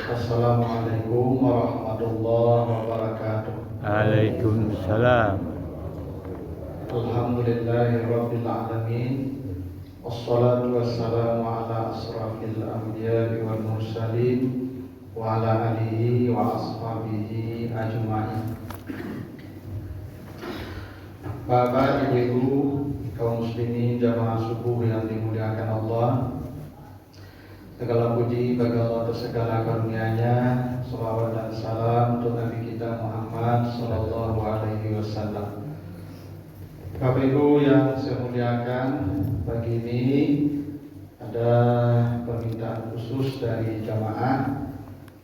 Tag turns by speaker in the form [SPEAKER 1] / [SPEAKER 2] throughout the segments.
[SPEAKER 1] Assalamualaikum warahmatullahi wabarakatuh.
[SPEAKER 2] Waalaikumsalam.
[SPEAKER 1] Alhamdulillahirabbil alamin. Wassalatu wassalamu ala asrafil anbiya'i wal mursalin wa ala alihi wa ashabihi ajma'in. Bapak, Ibu, kaum muslimin jamaah subuh yang dimuliakan Allah, segala puji bagi Allah atas segala karunia-Nya. Salawat dan salam untuk Nabi kita Muhammad sallallahu alaihi wasallam. Bapak Ibu yang saya muliakan, pagi ini ada permintaan khusus dari jamaah.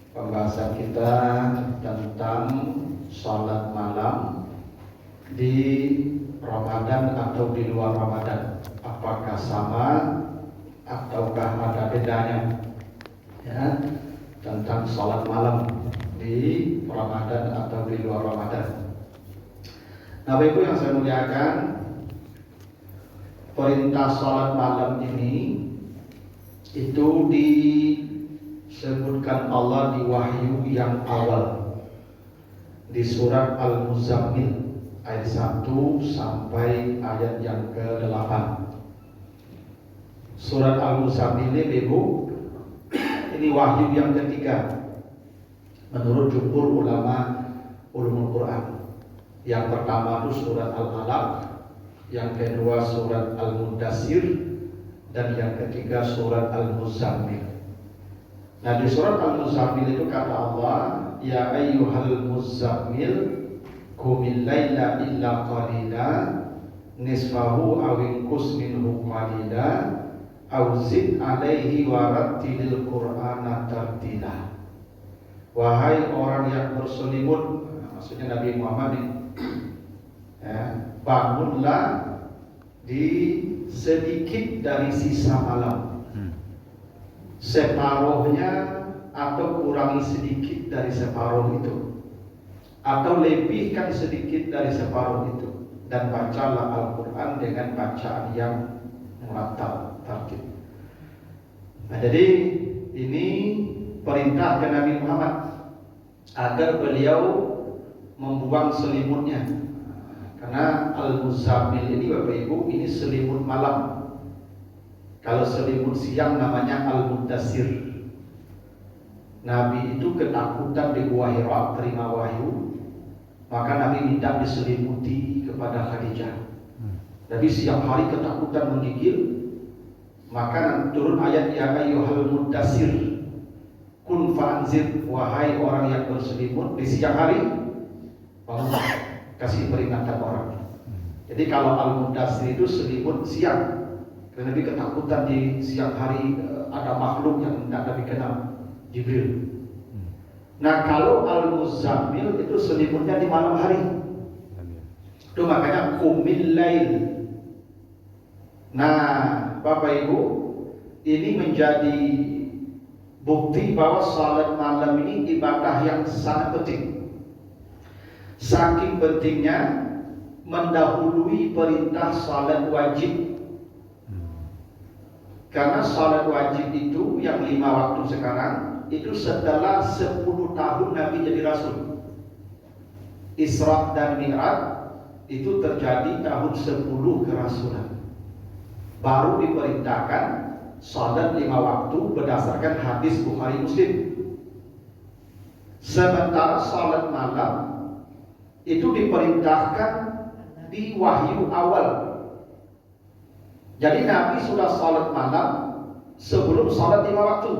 [SPEAKER 1] Pembahasan kita tentang salat malam di Ramadan atau di luar Ramadan. Apakah sama ataukah ada bedanya, ya, tentang salat malam di Ramadan atau di luar Ramadan. Nah, Bapak Ibu yang saya muliakan, perintah salat malam ini itu disebutkan Allah di wahyu yang awal di surat Al-Muzammil ayat 1 sampai ayat yang ke-8. Surat Al-Muzammil ini, Ibu, ini wahyu yang ketiga menurut jumhur ulama ulumul Quran. Yang pertama itu surat Al-Alaq, yang kedua surat Al-Mudassir, dan yang ketiga surat Al-Muzammil. Nah, di surat Al-Muzammil itu kata Allah, ya ayyuhal muzammil qumil laila illa qalila nisfahu aw inqus minhu qalila aw zid alaihi warattilil qur'ana tartila. Wahai orang yang berselimut, maksudnya Nabi Muhammad ini, ya, bangunlah di sedikit dari sisa malam, separuhnya atau kurangi sedikit dari separuh itu, atau lebihkan sedikit dari separuh itu, dan bacalah Al-Quran dengan bacaan yang murattal, tartib. Nah, jadi ini perintah ke Nabi Muhammad agar beliau membuang selimutnya, karena Al-Muzammil ini, Bapak Ibu, ini selimut malam. Kalau selimut siang namanya Al-Mudassir. Nabi itu ketakutan di Gua Hira terima wahyu, maka Nabi minta diselimuti kepada Khadijah. Nabi siang hari ketakutan menggigil, maka turun ayat ya ayyuhal mudassir kun fa'anzir, wahai orang yang berselimut di siang hari, bangun, kasih peringatan orang. Jadi kalau Al-Mudassir itu selimut siang, karena Nabi ketakutan di siang hari ada makhluk yang tidak Nabi kenal, Jibril. Nah, kalau Al-Muzammil itu selimutnya di malam hari. Itu makanya qumil lail. Nah, Bapak Ibu, ini menjadi bukti bahwa salat malam ini ibadah yang sangat penting. Saking pentingnya mendahului perintah salat wajib. Karena salat wajib itu yang 5 waktu sekarang itu setelah 10 tahun Nabi jadi Rasul. Isra dan Mi'raj itu terjadi tahun 10 kerasulan. Baru diperintahkan salat 5 waktu berdasarkan hadis Bukhari Muslim. Sementara salat malam itu diperintahkan di wahyu awal. Jadi Nabi sudah salat malam sebelum salat 5 waktu.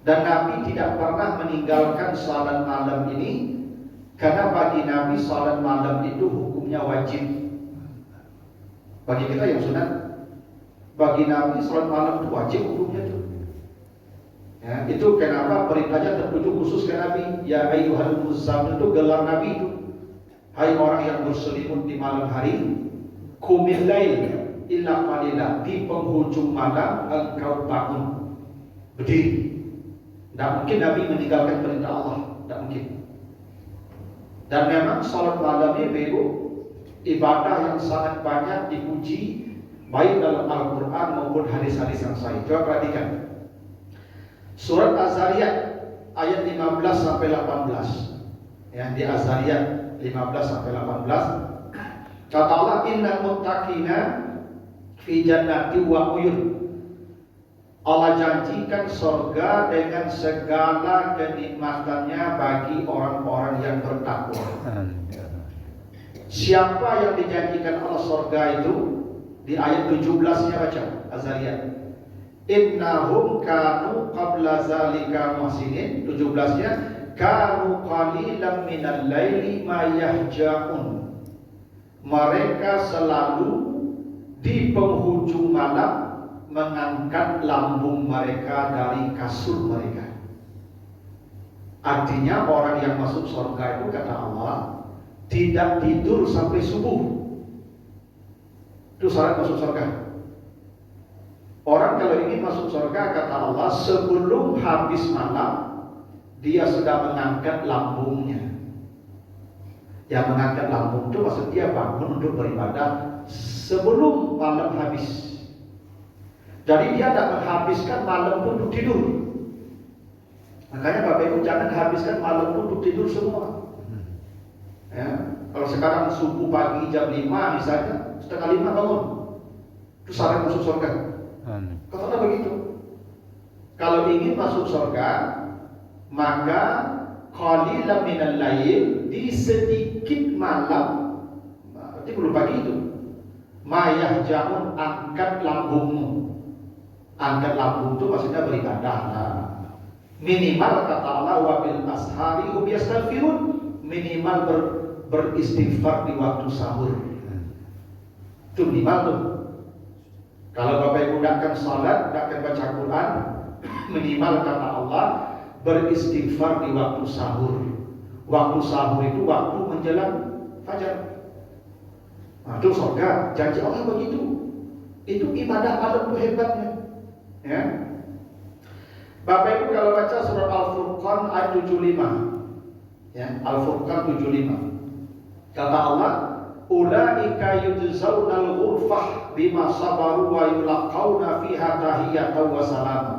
[SPEAKER 1] Dan Nabi tidak pernah meninggalkan salat malam ini, karena bagi Nabi salat malam itu hukumnya wajib. Bagi kita yang sunat, bagi Nabi salat malam itu wajib hukumnya itu. Ya, itu kenapa perintahnya tertuju khusus ke Nabi. Ya ayyuhal muzammil, itu gelar Nabi itu. Hai orang yang berselimut di malam hari, qumil lail illa qalila, di penghujung malam engkau bangun, berdiri. Tidak mungkin Nabi meninggalkan perintah Allah, tidak mungkin. Dan memang salat malam ini ibadah yang sangat banyak dipuji baik dalam Al-Quran maupun hadis-hadis yang sahih. Coba perhatikan surat Az-Zariyat ayat 15 sampai 18. Ya, di Az-Zariyat 15 sampai 18. Kata Allah, innal muttaqina fi jannati wa uyun. Allah janjikan surga dengan segala kenikmatannya bagi orang-orang yang bertakwa. Siapa yang dijanjikan Allah surga itu? Di ayat 17-nya baca Az-Zariyat. Innahum kanu qabla zalika muhsinin. 17-nya kanu qalilan minal laili ma yahja'un. Mereka selalu di penghujung malam mengangkat lambung mereka dari kasur mereka. Artinya orang yang masuk surga itu kata Allah tidak tidur sampai subuh. Itu syarat masuk surga. Orang kalau ingin masuk surga kata Allah sebelum habis malam dia sudah mengangkat lambungnya. Yang mengangkat lambung itu maksud dia bangun untuk beribadah sebelum malam habis. Jadi dia tidak menghabiskan malam pun untuk tidur. Makanya Bapak Ibu jangan habiskan malam pun untuk tidur semua. Ya, kalau sekarang subuh pagi jam 5 misalnya, setengah 5 bangun. Itu syarat masuk surga. Katanya begitu. Kalau ingin masuk surga, maka qalilan minal lail, di sedikit malam, berarti belum pagi itu. Mayah jamun, angkat lambungmu. Angkat lambung itu maksudnya beribadah. Minimal kata Allah wabil ashari hum yastaghfirun, minimal beristighfar di waktu sahur. Itu minimal tuh. Kalau Bapak Ibu tidak akan salat, tidak akan baca Quran, minimal kata Allah beristighfar di waktu sahur. Waktu sahur itu waktu menjelang fajar. Nah, itu surga, janji Allah begitu. Itu ibadah malam itu hebatnya. Ya. Bapak Ibu kalau baca surat Al-Furqan ayat 75. Ya, Al-Furqan 75. Kata Allah, ulaika yujzaunal ghurfah bima sabaru wa yulaqauna fiha tahiyatan wa salama.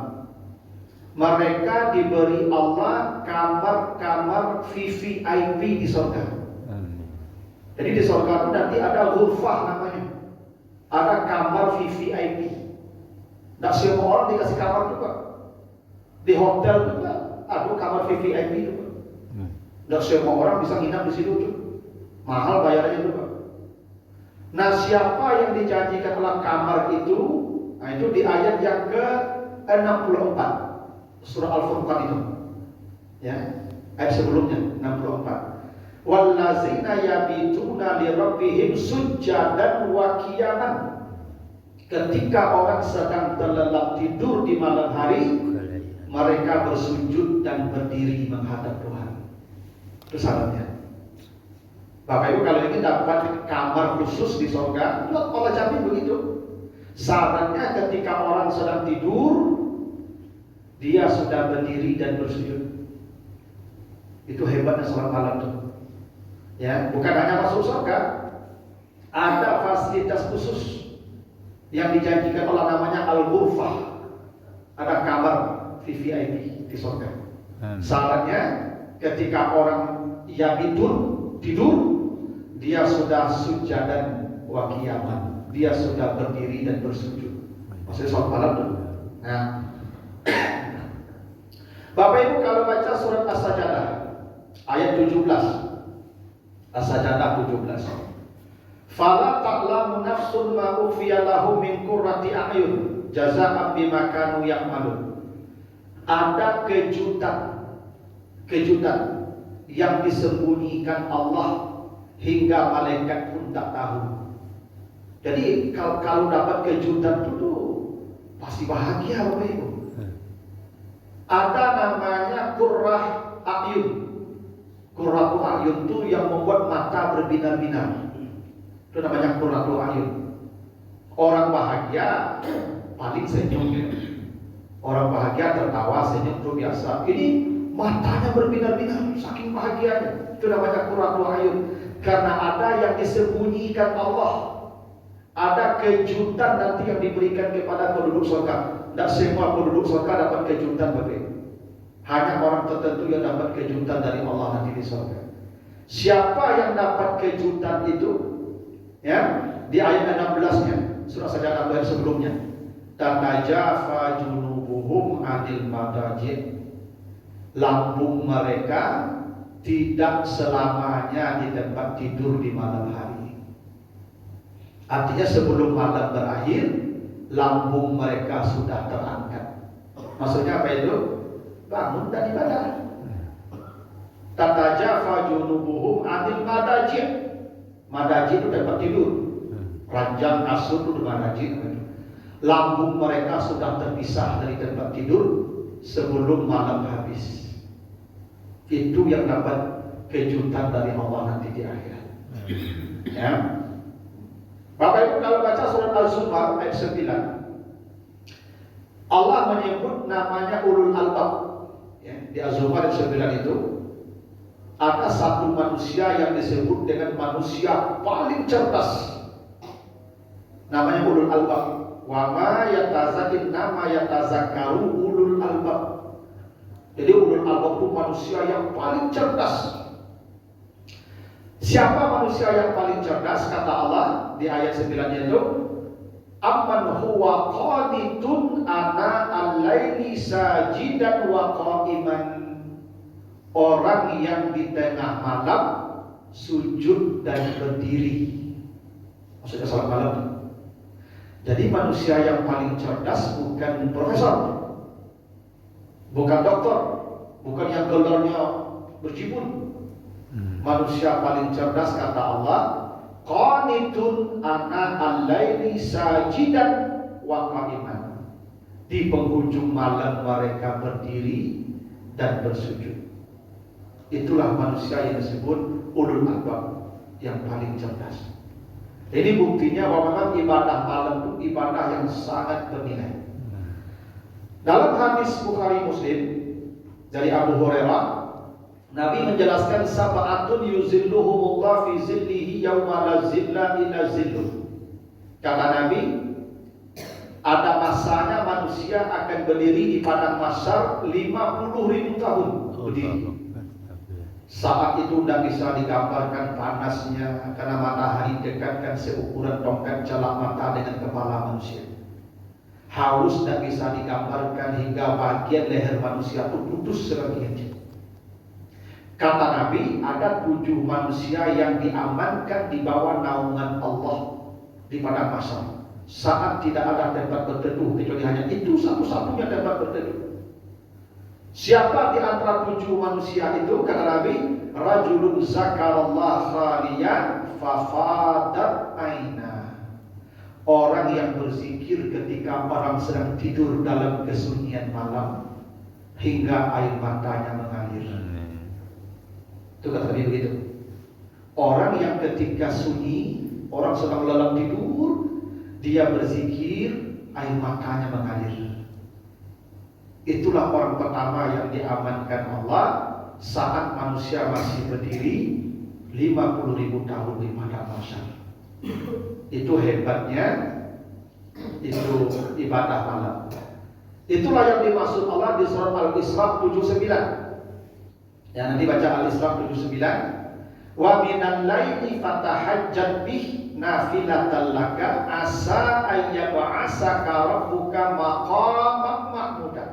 [SPEAKER 1] Mereka diberi Allah kamar-kamar VVIP di surga. Jadi di surga itu nanti ada ghurfah namanya. Ada kamar VVIP. Tidak semua orang dikasih kamar juga. Di hotel juga ada kamar VVIP juga. Tidak semua orang bisa nginap di situ juga. Mahal bayarannya juga. Nah, siapa yang dijanjikan Allah kamar itu? Nah, itu di ayat yang ke-64 surah Al-Furqan itu. Ya, ayat sebelumnya 64. Wallazina yabituna li rabbihim sujjadan wa qiyaman. Ketika orang sedang terlelap tidur di malam hari, mereka bersujud dan berdiri menghadap Tuhan. Itu syaratnya. Bapak Ibu kalau ingin dapat kamar khusus di surga, Allah jamin begitu. Syaratnya ketika orang sedang tidur, dia sudah berdiri dan bersujud. Itu hebatnya sholat malam itu. Ya, bukan hanya masuk surga, ada fasilitas khusus yang dijanjikan Allah namanya Al-Ghurfah. Ada kamar VVIP di surga. Syaratnya ketika orang yang tidur, dia sudah sujadan wa qiyaman. Dia sudah berdiri dan bersujud. Maksudnya sholat malam itu. Nah, Bapak Ibu kalau baca surat As-Sajdah ayat 17. As-Sajdah 17. Fala ta'lamu nafsun ma ukhfiya lahum min qurrati a'yun jazaa'an bima kanu ya'malun. Ada kejutan yang disembunyikan Allah hingga malaikat pun tak tahu. Jadi kalau dapat kejutan itu tuh pasti bahagia Bapak Ibu. Ada namanya qurrah a'yun. Qurratu a'yun itu yang membuat mata berbinar-binar. Itu namanya qurratu a'yun. Orang bahagia paling senyum. Orang bahagia tertawa senyum itu biasa. Ini matanya berbinar-binar saking bahagianya. Itu namanya qurratu ayun. Karena ada yang disembunyikan Allah, ada kejutan nanti yang diberikan kepada penduduk surga. Tidak semua penduduk surga dapat kejutan berbeda. Hanya orang tertentu yang dapat kejutan dari Allah nanti di surga. Siapa yang dapat kejutan itu? Ya, di ayat 16-nya surah Sajdah ayat sebelumnya. Tatajafa junubuhum anil madaji'. Lambung mereka tidak selamanya di tempat tidur di malam hari. Artinya sebelum malam berakhir, lambung mereka sudah terangkat. Maksudnya apa itu? Bangun dan ibadah. Tatajafa junubuhum anil madaji'. Madaji' itu tempat tidur. Ranjang kasur itu madaji'. Lambung mereka sudah terpisah dari tempat tidur sebelum malam habis. Itu yang dapat kejutan dari Allah nanti di akhirat. Ya. Bapak Ibu kalau baca surat Az-Zumar ayat 9, Allah menyebut namanya ulul albab. Ya, di Az-Zumar ayat 9 itu ada satu manusia yang disebut dengan manusia paling cerdas. Namanya ulul albab. Wa ma yatazakin nama yatazakaru ulul albab. Jadi ulul albab itu manusia yang paling cerdas. Siapa manusia yang paling cerdas? Kata Allah di ayat 9 itu, amman huwa qanitun ana al-laili sajidan wa qa'iman. Orang yang di tengah malam sujud dan berdiri. Maksudnya salat malam. Jadi manusia yang paling cerdas bukan profesor, bukan dokter, bukan yang gelarnya berjibun. Manusia paling cerdas kata Allah, qanitun ana al-laili sajidan wa qa'iman. Di penghujung malam mereka berdiri dan bersujud. Itulah manusia yang disebut ulul albab, yang paling cerdas. Ini buktinya bahwa memang ibadah malam itu ibadah yang sangat bernilai. Dalam hadis Bukhari Muslim dari Abu Hurairah, Nabi menjelaskan sab'atun yuzilluhumullah fi zillihi yauma la zilla illa zilluh. Kata Nabi, ada masanya manusia akan berdiri di padang mahsyar 50.000 tahun berdiri. Saat itu tidak bisa digambarkan panasnya karena matahari dekatkan seukuran tongkat jalak mata dengan kepala manusia. Haus tidak bisa digambarkan hingga bagian leher manusia itu putus sebagian. Kata Nabi, ada 7 manusia yang diamankan di bawah naungan Allah di padang mahsyar. Saat tidak ada tempat berteduh kecuali hanya itu satu-satunya tempat berteduh. Siapa di antara 7 manusia itu? Kata Nabi, rajulun zakarallah khaliyan fafadat aina. Orang yang berzikir ketika orang sedang tidur dalam kesunyian malam hingga air matanya mengalir. Itu kata Nabi begitu. Orang yang ketika sunyi, orang sedang lelap tidur, dia berzikir, air matanya mengalir. Itulah orang pertama yang diamankan Allah saat manusia masih berdiri 50.000 tahun di padang mahsyar. Itu hebatnya, itu ibadah malam. Itulah yang dimaksud Allah di surat Al-Isra 79. Ya, nanti baca Al-Isra 79. Wa minal laili fatahajjat bih nafilatan laka asa ayyab'asaka rabbuka maqaman mahmudan.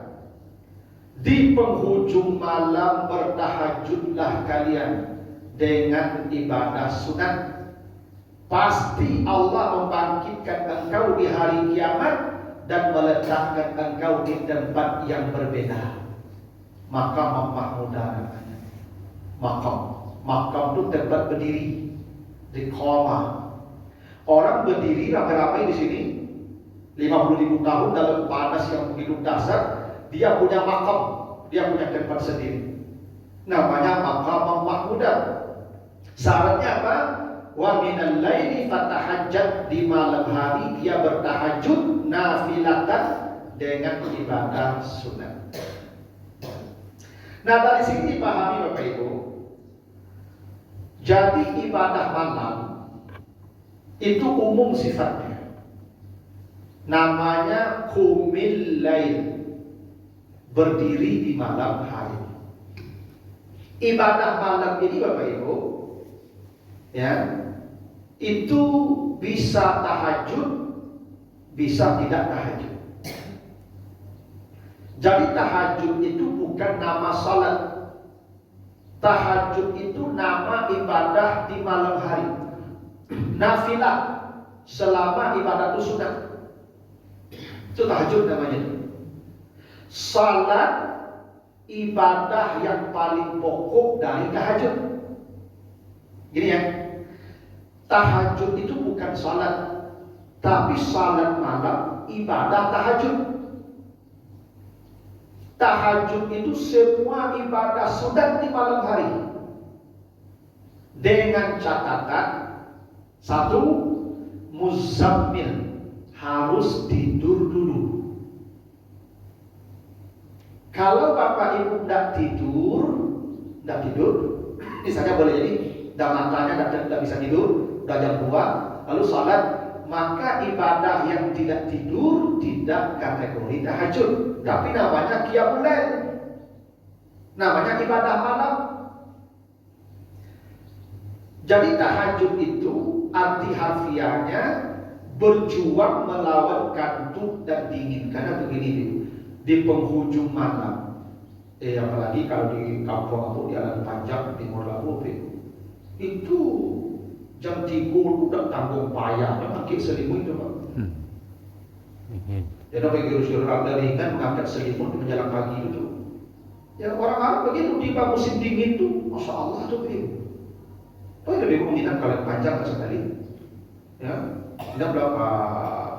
[SPEAKER 1] Di penghujung malam bertahajudlah kalian dengan ibadah sunat. Pasti Allah membangkitkan engkau di hari kiamat dan meletakkan engkau di tempat yang berbeda. Maqam mahmudan namanya. Makam itu tempat berdiri, di koma. Orang berdiri ramai-ramai di sini 50.000 tahun dalam panas yang begitu dahsyat. Dia punya makam, dia punya tempat sendiri. Namanya maqam mahmudan. Syaratnya apa? Wa minal laili fatahajjat, di malam hari dia bertahajud nafilatan dengan ibadah sunat. Nah, dari sini dipahami Bapak Ibu, jadi ibadah malam itu umum sifatnya. Namanya qumil lail, berdiri di malam hari. Ibadah malam ini Bapak Ibu, ya, itu bisa tahajud, bisa tidak tahajud. Jadi tahajud itu bukan nama salat. Tahajud itu nama ibadah di malam hari. Nafilah selama ibadah itu sunat. Itu tahajud namanya. Salat ibadah yang paling pokok dari tahajud. Gini ya. Tahajud itu bukan salat, tapi salat malam ibadah tahajud. Tahajud itu semua ibadah sunat di malam hari. Dengan catatan satu, muzammil harus tidur dulu. Kalau Bapak Ibu tidak tidur, misalnya boleh jadi dah matanya tidak bisa tidur, udah jam 2, lalu salat, maka ibadah yang tidak tidur tidak kategori tahajud, tapi namanya qiyamul lail, namanya ibadah malam. Jadi tahajud itu arti harfiahnya berjuang melawan kantuk dan dingin. Karena begini, di penghujung malam, apalagi kalau di kampung atau di Alam Panjang Timur Lampung, itu jam 3 udah tanggung payah, pakai selimut itu Pak. Jadi bagi orang ringan mengangkat selimut di menjelang pagi itu. Ya orang Arab begitu di musim dingin itu, masya Allah tuh begitu. Oh ya lebih mengingat kalian panjang sekali. Ya, tidak berapa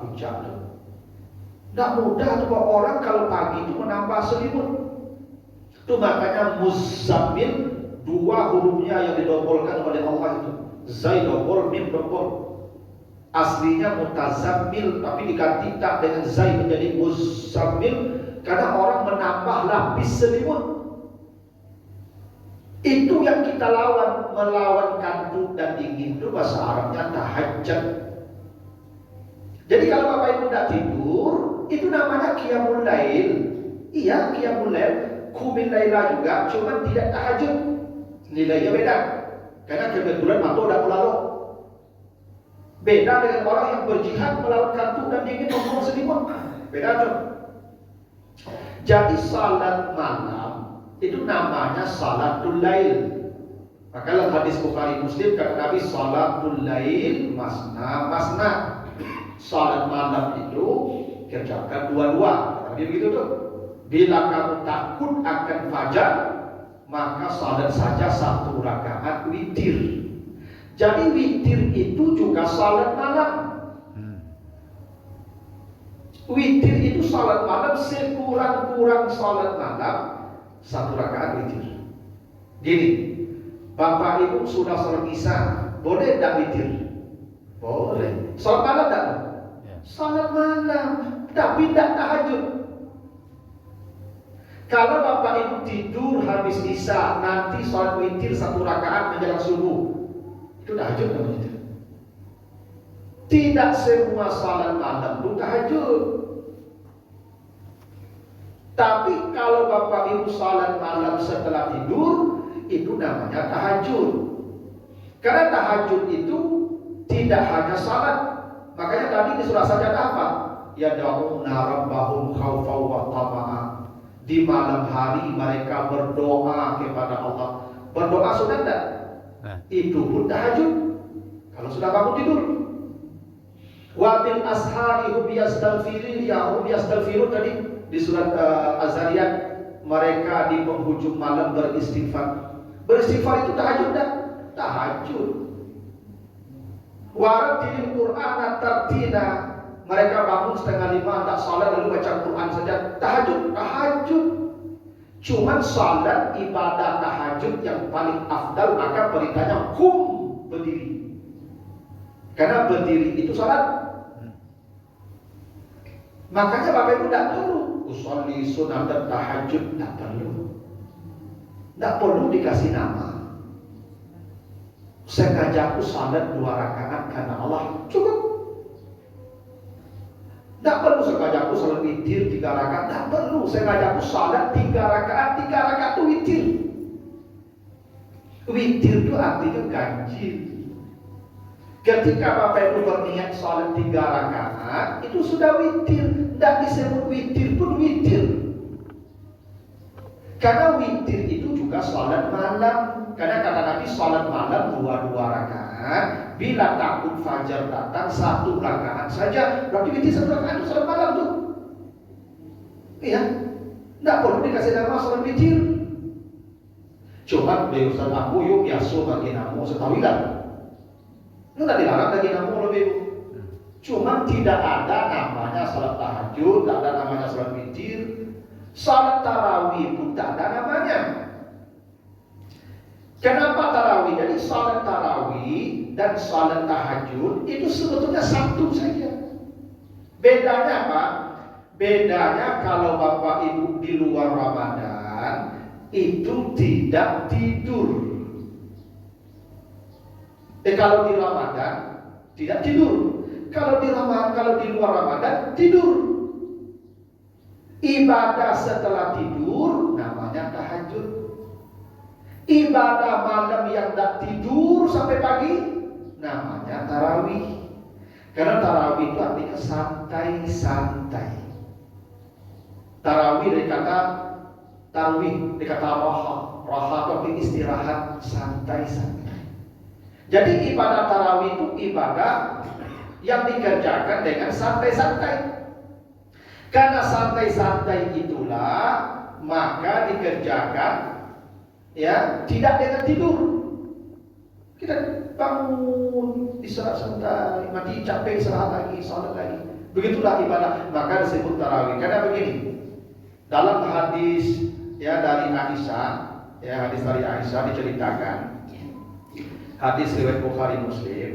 [SPEAKER 1] puncak tuh. Tidak mudah tuh Pak, orang kalau pagi itu menambah selimut. Itu makanya muzammil, dua hurufnya yang didobolkan oleh Allah itu. Zai dobol, mim dobol. Aslinya mutazammil, tapi diganti tak dengan zai menjadi muzammil karena orang menambah lapis selimut. Itu yang kita lawan, melawan kantuk dan dingin itu bahasa Arabnya tahajjud. Jadi kalau Bapak Ibu tidak tidur, itu namanya qiyamul lail. Iya, qiyamul lail, qumil laila juga, cuma tidak tahajud. Nilainya beda. Karena kebetulan mata udah lalu. Beda dengan orang yang berjihad melawan kantuk dan dingin membuang selimut. Beda tuh. Jadi salat malam itu namanya salatul lail. Maka dalam hadis Bukhari Muslim kata Nabi, salatul lail masna masna. Salat malam itu kerjakan dua-dua. Nabi begitu tuh. Bila kamu takut akan fajar, maka salat saja 1 rakaat witir. Jadi witir itu juga salat malam. Witir itu salat malam, sekurang-kurang salat malam 1 rakaat witir. Gini, Bapak Ibu sudah salat isya, boleh tidak witir? Boleh. Salat malam tidak? Salat malam, tapi tidak tahajud. Kalau Bapak Ibu tidur habis isya, nanti salat witir 1 rakaat menjelang subuh, itu tahajud namanya itu. Tidak semua salat malam itu tahajud. Tapi kalau Bapak Ibu salat malam setelah tidur, itu namanya tahajud. Karena tahajud itu tidak hanya salat. Makanya tadi di surah Sajadah apa? Yad'una rabbahum khaufan wa tama'an. Di malam hari mereka berdoa kepada Allah. Berdoa sudah tidak? Itu pun tahajud. Kalau sudah bangun tidur. Wa bil ashari hum yastaghfirun tadi di surat Az-Zariyat, mereka di penghujung malam beristighfar. Beristighfar itu tahajud tak? Tahajud. Warattilil Qur'ana tartila, mereka bangun 4:30 tak salat lalu baca Quran saja. Tahajud. Cuman salat ibadah tahajud yang paling afdal, maka perintahnya berdiri. Karena berdiri itu salat. Makanya Bapak Ibu tidak perlu usolli sunat dan tahajud, tidak perlu. Tidak perlu dikasih nama. Sengaja aku salat 2 rakaat karena Allah, cukup. Tidak perlu sengaja aku salat witir 3 rakaat. Tidak perlu sengaja aku salat 3 rakaat. 3 rakaat itu witir. Witir itu artinya ganjil. Ketika Bapak Ibu berniat salat 3 rakaat, itu sudah witir. Tidak disebut witir pun witir. Karena witir itu juga salat malam. Karena kata Nabi salat malam 2 rakaat. Bila takut fajar datang 1 rakaat saja. Berarti witir 1 rakaat itu salat malam tuh. Iya. Tidak perlu dikasih nama salat witir. Cuma beliau Ustaz aku yuk biasa bagi namu setawilan. Itu tidak dilarang bagi namu lebih. Cuma tidak ada namanya salat tahajud, tidak ada namanya salat witir. Salat tarawih pun tak ada namanya. Kenapa tarawih? Jadi salat tarawih dan salat tahajud itu sebetulnya satu saja. Bedanya apa? Bedanya kalau Bapak Ibu di luar Ramadan itu tidak tidur. Kalau di Ramadan tidak tidur. Kalau di luar Ramadan tidur. Ibadah setelah tidur namanya tahajud. Ibadah malam yang tidak tidur sampai pagi namanya tarawih. Karena tarawih itu artinya santai-santai. Tarawih dari kata tarwih, dari kata raha. Raha itu artinya istirahat, santai-santai. Jadi ibadah tarawih itu ibadah yang dikerjakan dengan santai-santai. Karena santai-santai itulah maka dikerjakan ya tidak dengan tidur. Kita bangun, istirahat santai, mati capek istirahat lagi, salat lagi. Begitulah ibadah, maka disebut tarawih. Karena begini, dalam hadis ya dari Aisyah, ya hadis dari Aisyah diceritakan, hadis riwayat Bukhari Muslim.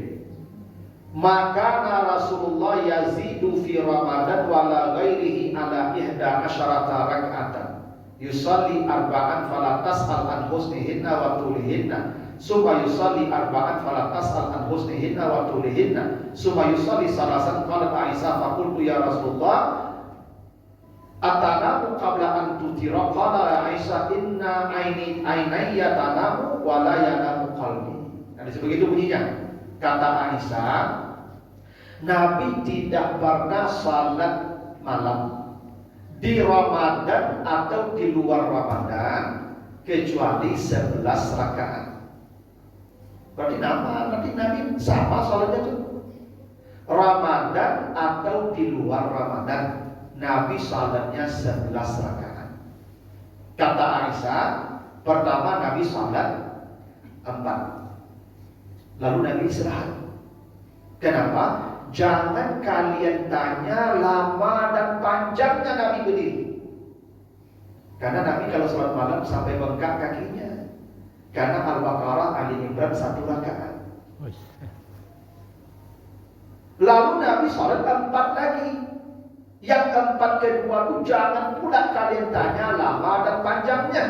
[SPEAKER 1] Maka Rasulullah yazidu fi Ramadan wala ghairihi ala 11 raka'atan. Yusalli arba'an fala tas'al an husnihinna wa tulihinna. Summa yusalli arba'an fala tas'al an husnihinna wa tulihinna. Summa yusalli salasan qalat Aisyah fa qultu ya Rasulullah atanamu qabla an tutira. Qala Aisyah inna ainayya tanamu wa la yanamu qalbi. Nah, begitu bunyinya. Kata Aisyah, Nabi tidak pernah salat malam di Ramadan atau di luar Ramadan kecuali 11 rakaat. Berarti Nabi sama salatnya itu. Ramadan atau di luar Ramadan, Nabi salatnya 11 rakaat. Kata Aisyah, pertama Nabi salat 4. Lalu Nabi istirahat. Kenapa? Jangan kalian tanya lama dan panjangnya Nabi berdiri. Karena Nabi kalau sholat malam sampai bengkak kakinya. Karena Al-Baqarah, Ali Imran 1 rakaat. Lalu Nabi sholat 4 lagi. Yang 4 kedua itu jangan pula kalian tanya lama dan panjangnya.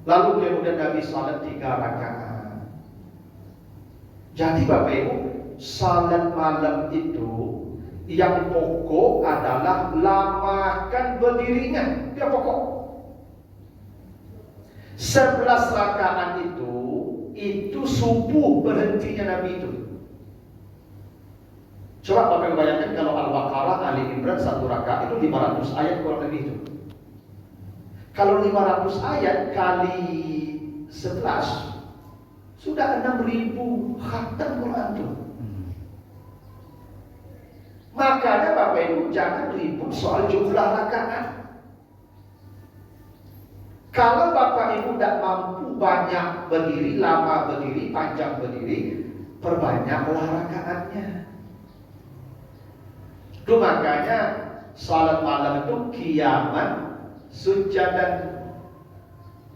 [SPEAKER 1] Lalu kemudian Nabi sholat 3 rakaat. Jadi Bapak Ibu, salat malam itu yang pokok adalah lamakan berdirinya. Itu yang pokok. 11 rakaat itu subuh berhentinya Nabi itu. Coba Bapak Ibu bayangkan kalau Al-Baqarah, Ali Imran 1 rakaat itu 500 ayat kurang lebih itu. Kalau 500 ayat kali 11 sudah 6.000 khatam Quran itu. Makanya Bapak Ibu jangan ribut soal jumlah rakaat. Kalau Bapak Ibu tidak mampu banyak berdiri, lama berdiri, panjang berdiri, perbanyaklah rakaatnya. Itu makanya salat malam itu qiyaman, sujadan,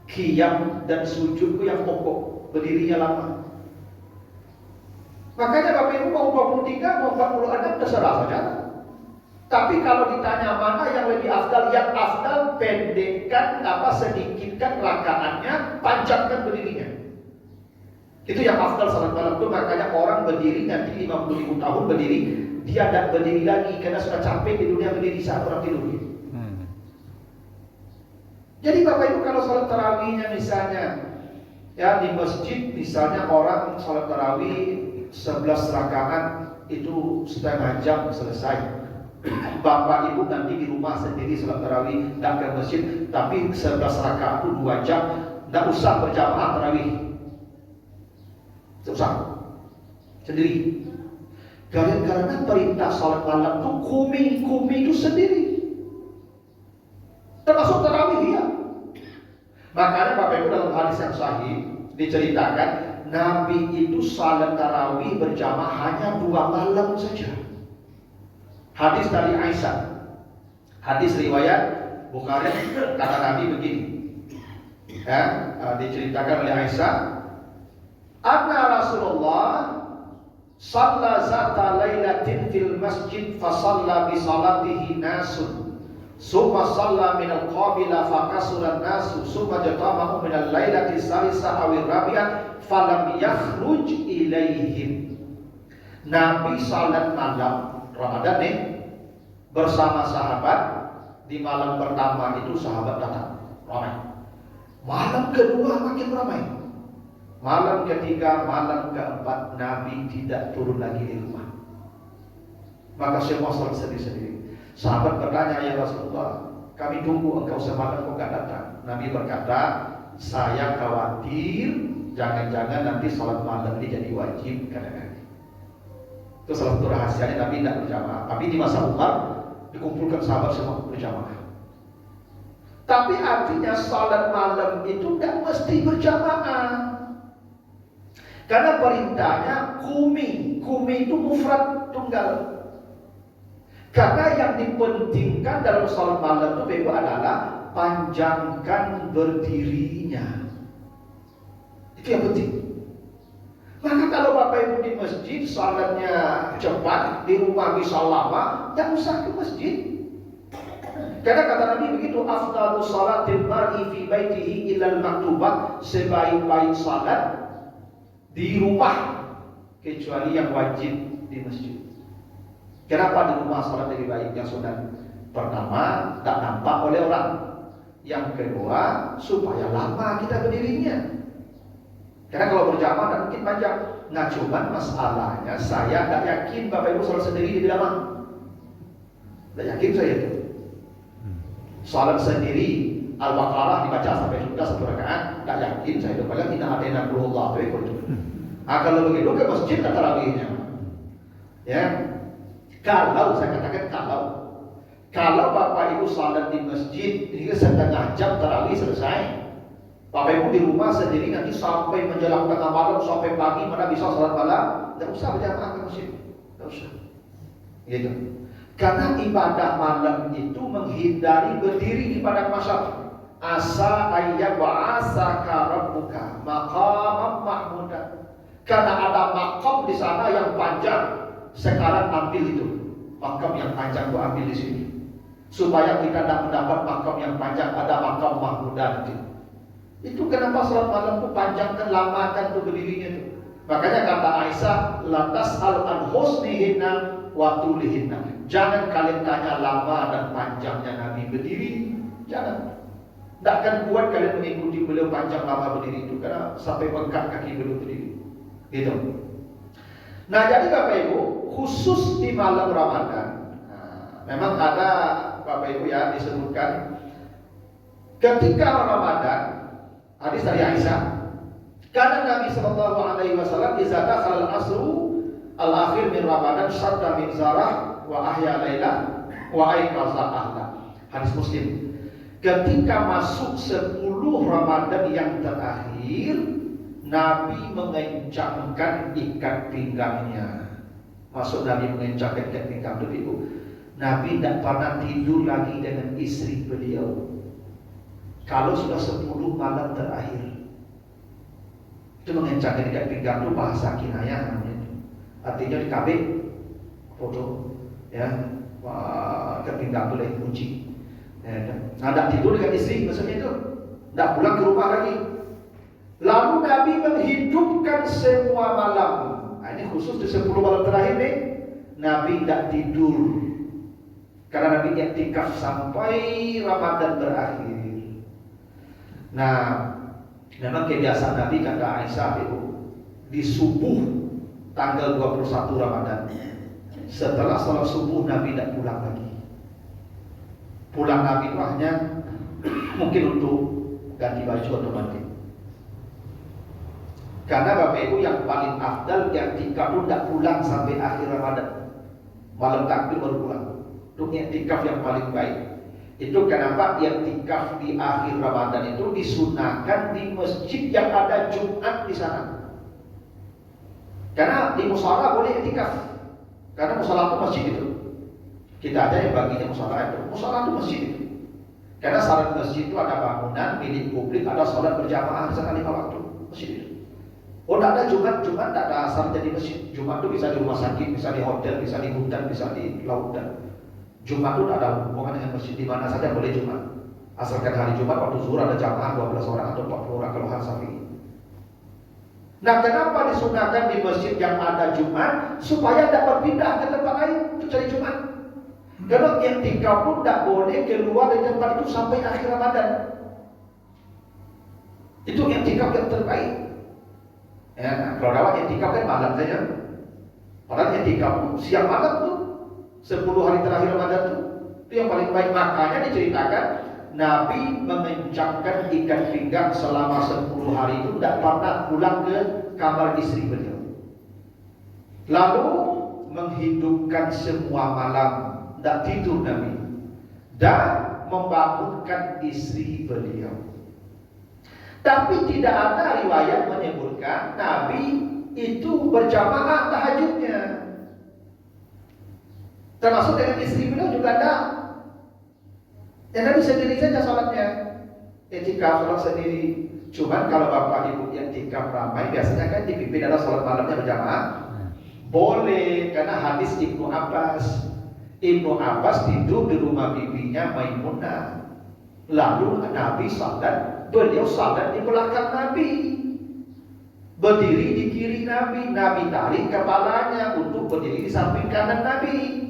[SPEAKER 1] qiyam dan sujud itu yang pokok. Berdirinya lama. Makanya Bapak Ibu mau 23, mau 46 terserah saja. Tapi kalau ditanya mana yang lebih afdal, yang afdal pendekkan sedikitkan rakaatnya, panjangkan berdirinya. Itu yang afdal salat malam itu. Makanya orang berdiri nanti 50.000 tahun berdiri, dia tidak berdiri lagi karena sudah capek di dunia berdiri saat orang tidur. Jadi Bapak Ibu, kalau salat tarawihnya misalnya ya di masjid, misalnya orang salat tarawih 11 rakaat itu setengah jam selesai. Bapak Ibu nanti di rumah sendiri salat tarawih, tidak ke masjid, tapi 11 rakaat itu 2 jam, tidak usah berjamaah tarawih, tidak usah sendiri. Karena perintah salat malam itu kumi itu sendiri, termasuk tarawih ya. Makanya Bapak Ibu dalam hadis yang sahih diceritakan Nabi itu salat tarawih berjamaah hanya 2 malam saja. Hadis dari Aisyah, hadis riwayat Bukhari, kata Nabi begini, ya, diceritakan oleh Aisyah, anna Rasulullah shalla zata lailatin fil masjid fa shalla bi salatihi nasun summa shalla min al-qabila fa kasura nasu summa jatama'u min al-lailati salisa awir rabi'ah falam yakhruj ilaihim. Nabi salat malam Ramadan nih bersama sahabat. Di malam pertama itu sahabat datang ramai, malam kedua makin ramai, malam ketiga, malam keempat Nabi tidak turun lagi di rumah. Maka semua salat sendiri-sendiri. Sahabat bertanya, ya Rasulullah, kami tunggu engkau semalam kok gak datang. Nabi berkata, saya khawatir jangan-jangan nanti salat malam ini jadi wajib kadang-kadang. Itu salah satu rahasianya Nabi tidak berjamaah. Tapi di masa Umar dikumpulkan sahabat semua berjamaah. Tapi artinya salat malam itu tidak mesti berjamaah. Karena perintahnya kumi itu mufrad tunggal. Karena yang dipentingkan dalam salat malam itu adalah panjangkan berdirinya. Itu yang penting. Maka kalau Bapak Ibu di masjid salatnya cepat, di rumah bisa lama, tidak usah ke masjid. Karena kata Nabi begitu, afdalu salatil mar'i fi baitihi illal maktubah, sebaik-baik salat di rumah kecuali yang wajib di masjid. Kenapa di rumah salat lebih baik? Yang sunat pertama tak nampak oleh orang, yang kedua supaya lama kita berdirinya. Karena kalau berjamaah tak mungkin panjang. Nah cuman masalahnya saya tak yakin Bapak Ibu salat sendiri di belakang. Tak yakin saya itu. Salat sendiri Al-Baqarah dibaca sampai sudah 1 rakaat, tak yakin saya itu. Padahal tidak ada yang perlu Allah itu. Kalau begitu ke masjid tak tarawihnya. Ya. Kalau saya katakan kalau Bapak Ibu salat di masjid ini setengah jam tarawih selesai. Bapak Ibu di rumah sendiri nanti sampai menjelang tengah malam sampai pagi mana bisa salat malam, tidak usah berjamaah ke masjid, tidak usah. Gitu. Karena ibadah malam itu menghindari berdiri di padang mahsyar. Asa ayyab wa asa rabbuka maqamam mahmudan. Karena ada makam di sana yang panjang. Sekarang ambil itu makam yang panjang, gua ambil di sini. Supaya kita tidak mendapat makam yang panjang, ada makam mahmudan itu. Itu kenapa salat malam itu panjangkan, lamakan tuh berdirinya tuh. Makanya kata Aisyah, lantas al husnihinna wa tulihinna. Jangan kalian tanya lama dan panjangnya Nabi berdiri, jangan. Tidak akan kuat kalian mengikuti beliau panjang lama berdiri itu, karena sampai bengkak kaki beliau berdiri. Gitu. Nah jadi Bapak Ibu, khusus di malam Ramadan, memang ada Bapak Ibu ya disebutkan ketika Ramadan. Hadis dari Aisyah, karena Nabi sallallahu alaihi wasallam idza dakhala al-asru al-akhir min Ramadan sadda min zarah wa ahya laila wa ayqaza ahla. Hadis Muslim. Ketika masuk 10 Ramadan yang terakhir, Nabi mengencangkan ikat pinggangnya. Maksud Nabi mengencangkan ikat pinggang itu Ibu, Nabi tidak pernah tidur lagi dengan istri beliau. Kalau sudah 10 malam terakhir, itu mengencangkan ikat pinggang itu bahasa kinayah namanya. Artinya di KB foto, ya Wah, ketinggalan tu lagi kunci. Nah, tak tidur dengan istri maksudnya itu, tak pulang ke rumah lagi. Lalu Nabi menghidupkan semua malam. Nah, ini khusus di 10 malam terakhir nih, Nabi tak tidur. Karena Nabi i'tikaf sampai Ramadan berakhir. Nah, memang kebiasaan Nabi kata Aisyah itu di subuh tanggal 21 Ramadan. Setelah salat subuh Nabi tidak pulang lagi. Pulang Nabi itu hanya mungkin untuk ganti baju atau mandi. Karena Bapak Ibu yang paling afdal i'tikaf itu tidak pulang sampai akhir Ramadan. Malam takbir baru pulang. Itu i'tikaf yang paling baik. Itu kenapa i'tikaf di akhir Ramadan itu disunahkan di masjid yang ada Jumat di sana. Karena di musala boleh i'tikaf. Karena musala itu masjid itu. Kita aja yang baginya musala itu. Musala itu masjid itu. Karena salat masjid itu ada bangunan milik publik, ada salat berjamaah di sana 5 waktu. Masjid itu. Oh, tidak ada Jumat tidak ada syaratnya di masjid. Jumat itu bisa di rumah sakit, bisa di hotel, bisa di hutan, bisa di lautan. Jumat itu tidak ada hubungan dengan masjid, di mana saja boleh Jumat. Asalkan hari Jumat waktu zuhur ada jamaah 12 orang atau 40 orang kalau hari Syafi'i. Nah, kenapa disunahkan di masjid yang ada Jumat? Supaya tidak berpindah ke tempat lain untuk cari Jumat. Karena i'tikaf pun tidak boleh keluar dari tempat itu sampai akhir Ramadan. Itu i'tikaf yang terbaik. Ya, kalau dapat i'tikaf kan malam saja. Padahal i'tikaf siang malam tuh 10 hari terakhir Ramadan itu yang paling baik. Makanya diceritakan Nabi mengencangkan ikat pinggang selama 10 hari itu tidak pernah pulang ke kamar istri beliau. Lalu menghidupkan semua malam, tidak tidur Nabi, dan membangunkan istri beliau. Tapi tidak ada riwayat menyebutkan Nabi itu berjamaah tahajudnya. Termasuk dengan istri beliau juga ada. Ya Nabi sendiri saja sholatnya. I'tikaf sholat sendiri. Cuman kalau bapak ibu i'tikaf ramai, biasanya kan dipimpin adalah sholat malamnya berjamaah. Boleh, karena hadis Ibnu Abbas. Ibnu Abbas tidur di rumah bibinya Maimunah. Lalu Nabi salat, beliau salat di belakang Nabi. Berdiri di kiri Nabi. Nabi tarik kepalanya untuk berdiri di samping kanan Nabi.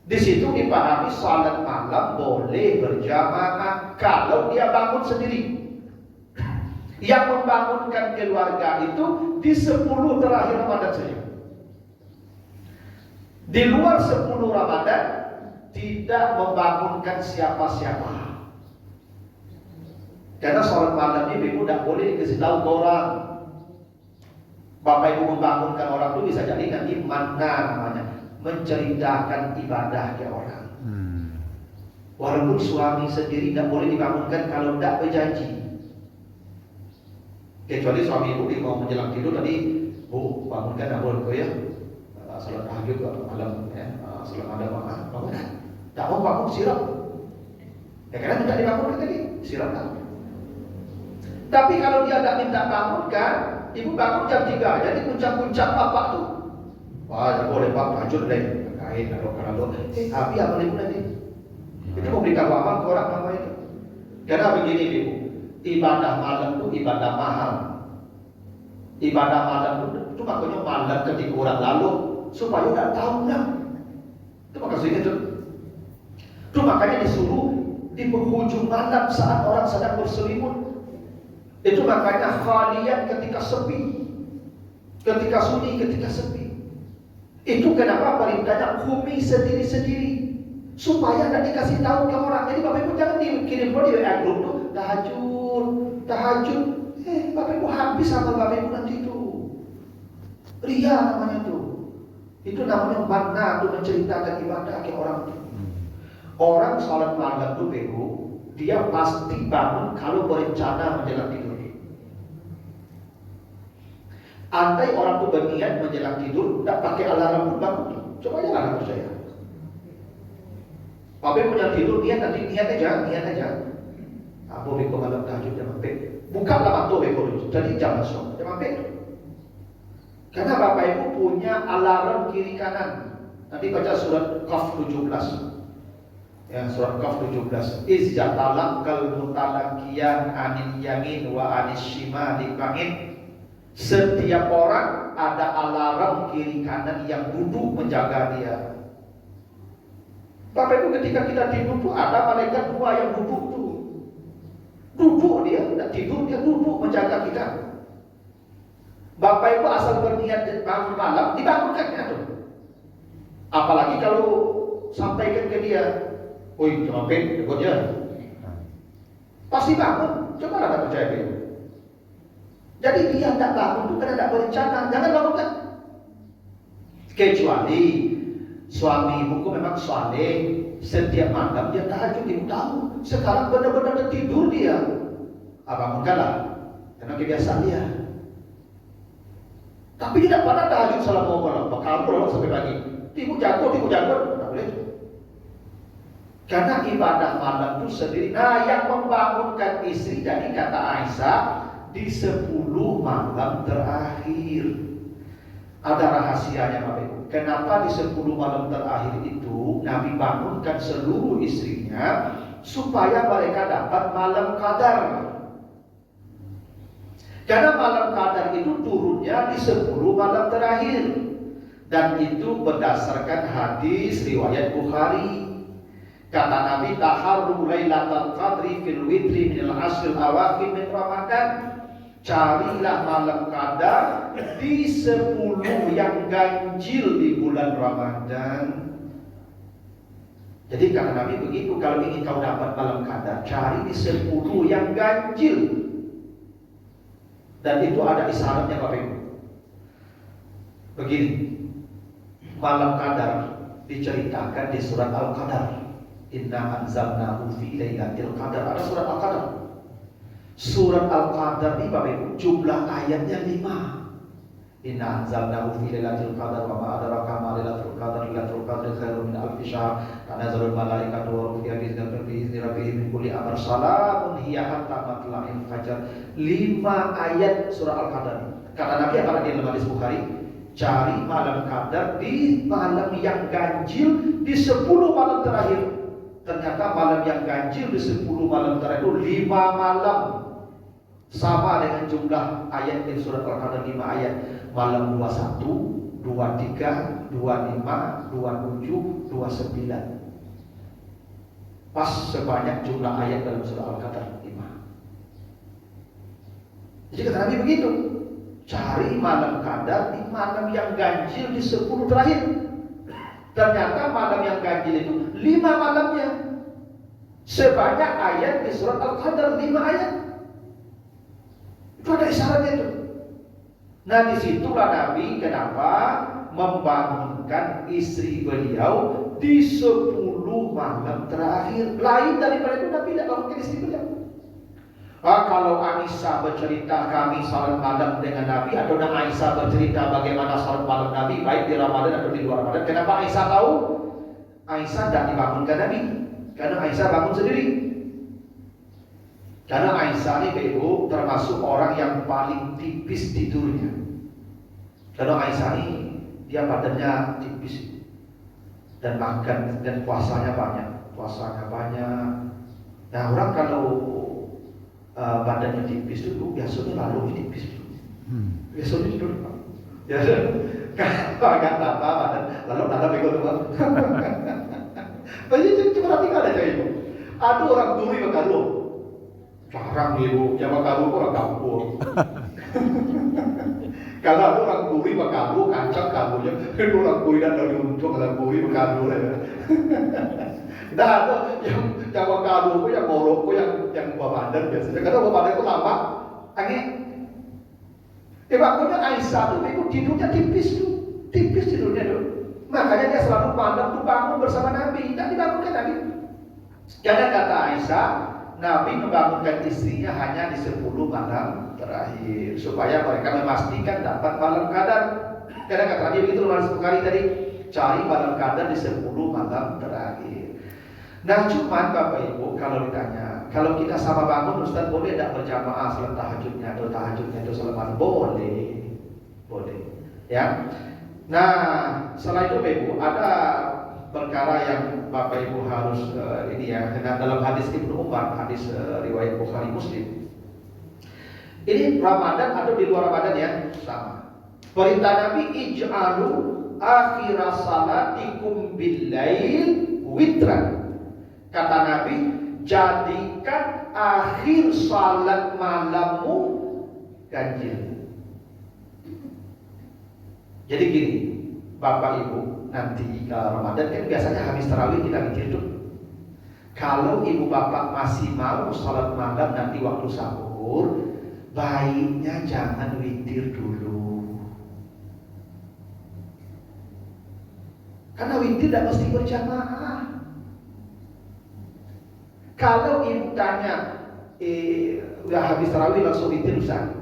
[SPEAKER 1] Di situ dipahami salat malam boleh berjamaah kalau dia bangun sendiri. Yang membangunkan keluarga itu di 10 terakhir Ramadan saja. Di luar 10 Ramadan tidak membangunkan siapa-siapa. Karena salat malam ini ibu tidak boleh dikasih tahu ke orang. Bapak ibu membangunkan orang itu bisa jadi nanti mana namanya, menceritakan ibadah ke orang. Walaupun suami sendiri tidak boleh dibangunkan kalau tidak berjanji. Kecuali suami ibu mau menjelang tidur tadi, Bu bangunkan tidak boleh ya. Salat tahajud malam ya, salat malam bangunkan. Tak mau bangun siram. Ya karena tidak dibangunkan tadi, siramkan. Tapi kalau dia tidak minta bangunkan, ibu bangun jam 3 aja di puncak-puncak apa tuh. Wah, tak boleh Pak, tahajud deh. Kain kalau tapi apa ibu nanti? Itu mau beritahu apa ke orang apa itu? Karena begini ibu, ibadah malam itu ibadah mahal. Ibadah malam itu makanya malam ketika orang lalu supaya tidak tahu lah. Itu maksudnya itu. Itu makanya disuruh di penghujung malam saat orang sedang berselimut. Itu makanya khalian ketika sepi, ketika sunyi, ketika sepi. Itu kenapa perintahnya kumi sendiri-sendiri supaya tidak dikasih tahu ke orang. Jadi Bapak Ibu jangan dikirim di WA grup tuh tahajud. Bapak Ibu habis sama Bapak Ibu nanti itu. Ria namanya tuh. Itu namanya makna tuh menceritakan ibadah ke orang. Orang salat malam tuh Ibu, dia pasti bangun kalau berencana menjelang tidur. Andai orang tuh berniat menjelang tidur, tak pakai alarm pun bangun tuh. Coba aja alarm saya. Bapak punya tidur, niat aja. Apa beko malam tahajud jam berapa? Bukanlah waktu beko dulu. Jadi jam masuk jam berapa? Karena Bapak Ibu punya alarm kiri kanan. Nanti baca surat Qaf 17. Ya, surat Qaf 17. Izjatalakal mutalakiyan anil yamin wa anis shimali qa'id. Setiap orang ada alarm kiri kanan yang duduk menjaga dia. Bapak Ibu, ketika kita tidur tuh ada malaikat dua yang duduk tuh. Duduk dia, tidak tidur, dia duduk menjaga kita. Bapak Ibu asal berniat bangun malam, dibangunkannya tuh. Apalagi kalau sampaikan ke dia, "Woi, cuma pen, ikutnya." Pasti bangun. Coba lah percaya dia. Jadi dia tidak bangun itu karena tidak berencana. Jangan bangunkan. Kecuali suami ibuku memang saleh, setiap malam dia tahajud, ibu tahu. Sekarang benar-benar tidur dia. Bangunkanlah, karena kebiasaan dia. Tapi tidak pernah tahajud selama malam. Bakal sampai pagi. Timu jago, tidak boleh. Karena ibadah malam itu sendiri. Nah, yang membangunkan istri jadi kata Aisyah di 10 malam terakhir. Ada rahasianya Bapak Ibu. Kenapa di 10 malam terakhir itu Nabi bangunkan seluruh istrinya supaya mereka dapat malam qadar. Karena malam qadar itu turunnya di 10 malam terakhir. Dan itu berdasarkan hadis riwayat Bukhari. Kata Nabi, taharru lailatul qadri fil witri minal ashril awakhir min Ramadan. Carilah malam qadar di 10 yang ganjil di bulan Ramadan. Jadi kata Nabi begitu, kalau ingin kau dapat malam qadar, cari di 10 yang ganjil. Dan itu ada isyaratnya Bapak Ibu. Begini, malam qadar diceritakan di surat Al-Qadar. Inna anzalnahu fi lailatul qadar. Ada surat Al-Qadar. Surat Al-Qadar ini Bapak Ibu jumlah ayatnya 5. Inna anzalnahu fi lailatul qadar wa ma adraka ma lailatul qadar. Lailatul qadri khairun min alfi syahr. Tanazzalul malaikatu wa ruhu fiha bi'izni rabbihim min kulli amr. Salamun hiya hatta matla'il fajar. 5 ayat surah Al-Qadar. Kata Nabi apa di dalam hadis Bukhari? Cari malam qadar di malam yang ganjil di 10 malam terakhir. Ternyata malam yang ganjil di 10 malam terakhir itu 5 malam. Sama dengan jumlah ayat di surat Al-Qadar 5 ayat. Malam 21, 23, 25, 27, 29. Pas sebanyak jumlah ayat dalam surah Al-Qadar 5. Jadi kata Nabi begitu. Cari malam qadar di malam yang ganjil di 10 terakhir. Ternyata malam yang ganjil itu 5 malamnya. Sebanyak ayat di surat Al-Qadar 5 ayat. Itu ada isyaratnya itu. Nah disitulah Nabi kenapa membangunkan istri beliau di 10 malam terakhir. Lain daripada itu Nabi tidak bangunkan istri beliau. Kalau Aisyah bercerita kami salat malam dengan Nabi, atau Aisyah bercerita bagaimana salat malam Nabi baik di Ramadan atau di luar Ramadan, kenapa Aisyah tahu? Aisyah tidak dibangunkan Nabi, karena Aisyah bangun sendiri. Karena Aisyah ini Ibu termasuk orang yang paling tipis tidurnya. Karena Aisyah ini dia badannya tipis dan makan dan puasanya banyak. Nah orang kalau badannya tipis itu biasanya lalu tipis itu. Biasanya tidur. Ya, agak apa badan lalu nada ikut tuh. Jadi cuma nanti ada cewek itu. Ada orang turi bakaru. Jarang ibu, yang bakaru orang kampung. Kalau ada orang turi bakaru, kancang karunya, itu orang turi dan dari untung orang turi bakaru lah. Nah ada yang bakaru, yang borok, yang bawa badan biasanya. Karena bawa badan itu lama, angin. Makanya Aisyah itu tidurnya tipis tidurnya tuh. Makanya dia selalu malam tuh bangun bersama Nabi, tidak dibangunkan Nabi. Karena kata Aisyah, Nabi membangunkan istrinya hanya di 10 malam terakhir supaya mereka memastikan dapat malam qadar. Karena kata Nabi begitu sekali tadi, cari malam qadar di 10 malam terakhir. Nah cuman Bapak Ibu kalau ditanya, kalau kita sama bangun Ustaz boleh tidak berjamaah salat tahajudnya atau tahajudnya itu salat malam? Boleh. Ya. Nah, setelah itu Bapak Ibu ada perkara yang Bapak Ibu harus dengan dalam hadis Ibnu Umar, hadis riwayat Bukhari Muslim. Ini Ramadan atau di luar Ramadan ya, sama. Perintah Nabi ij'alu akhir salatikum bil-lail witran. Kata Nabi, jadikan akhir salat malammu ganjil. Jadi gini, Bapak Ibu, nanti Ramadan kan biasanya habis tarawih kita witir tuh. Kalau ibu bapak masih mau salat malam nanti waktu sahur, baiknya jangan witir dulu. Karena witir tidak mesti berjamaah. Kalau ibu tanya, udah habis tarawih langsung witir Ustaz,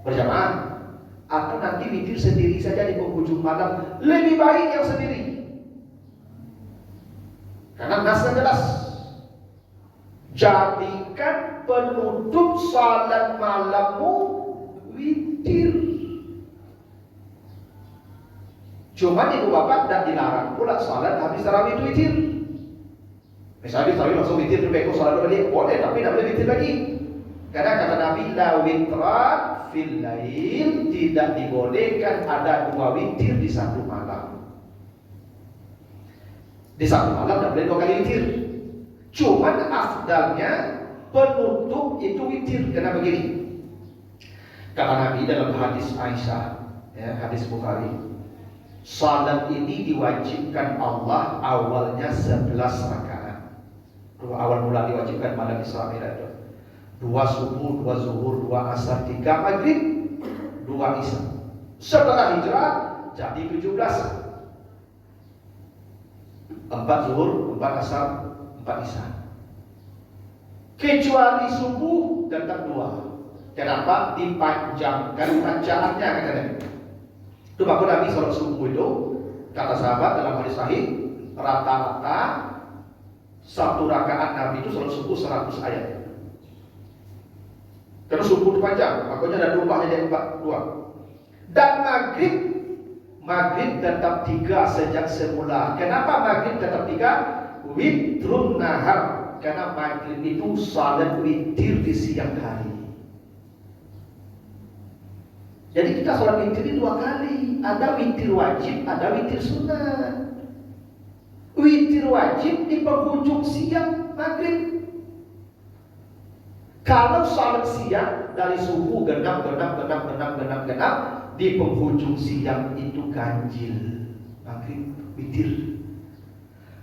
[SPEAKER 1] berjamaah? Atau nanti witir sendiri saja di penghujung malam, lebih baik yang sendiri. Karena nasnya jelas, jadikan penutup salat malammu witir. Cuma ibu bapak tidak dilarang pula salat habis tarawih itu witir. Misalnya tarawih langsung witir, besok salat balik boleh, tapi tidak boleh witir lagi. Karena kata Nabi, la witra fil lail, tidak dibolehkan ada dua witir di satu malam. Di satu malam tidak boleh dua kali witir. Cuman afdalnya penutup itu witir. Karena begini, kata Nabi dalam hadis Aisyah, ya, hadis Bukhari, salat ini diwajibkan Allah awalnya 11 rakaat. Awal mula diwajibkan malam Isra Mi'raj itu 2 subuh, 2 zuhur, 2 asar, 3 maghrib, 2 isya. Setelah hijrah jadi 17. 4 zuhur, 4 asar, 4 isya. Kecuali subuh tetap 2. Kenapa? Dipanjangkan bacaannya katanya. Itu waktu Nabi sholat subuh itu, kata sahabat dalam hadis sahih, rata-rata 1 rakaat Nabi itu sholat subuh 100 ayat. Karena subuh itu panjang, makanya ada rumahnya dia 42. Dan maghrib tetap 3 sejak semula. Kenapa maghrib tetap 3? Witrun nahar. Karena maghrib itu salat witir di siang hari. Jadi kita sholat witir ini 2 kali. Ada witir wajib, ada witir sunnah. Witir wajib di penghujung siang maghrib. Kalau salat siang dari subuh genap di penghujung siang itu ganjil maghrib witir.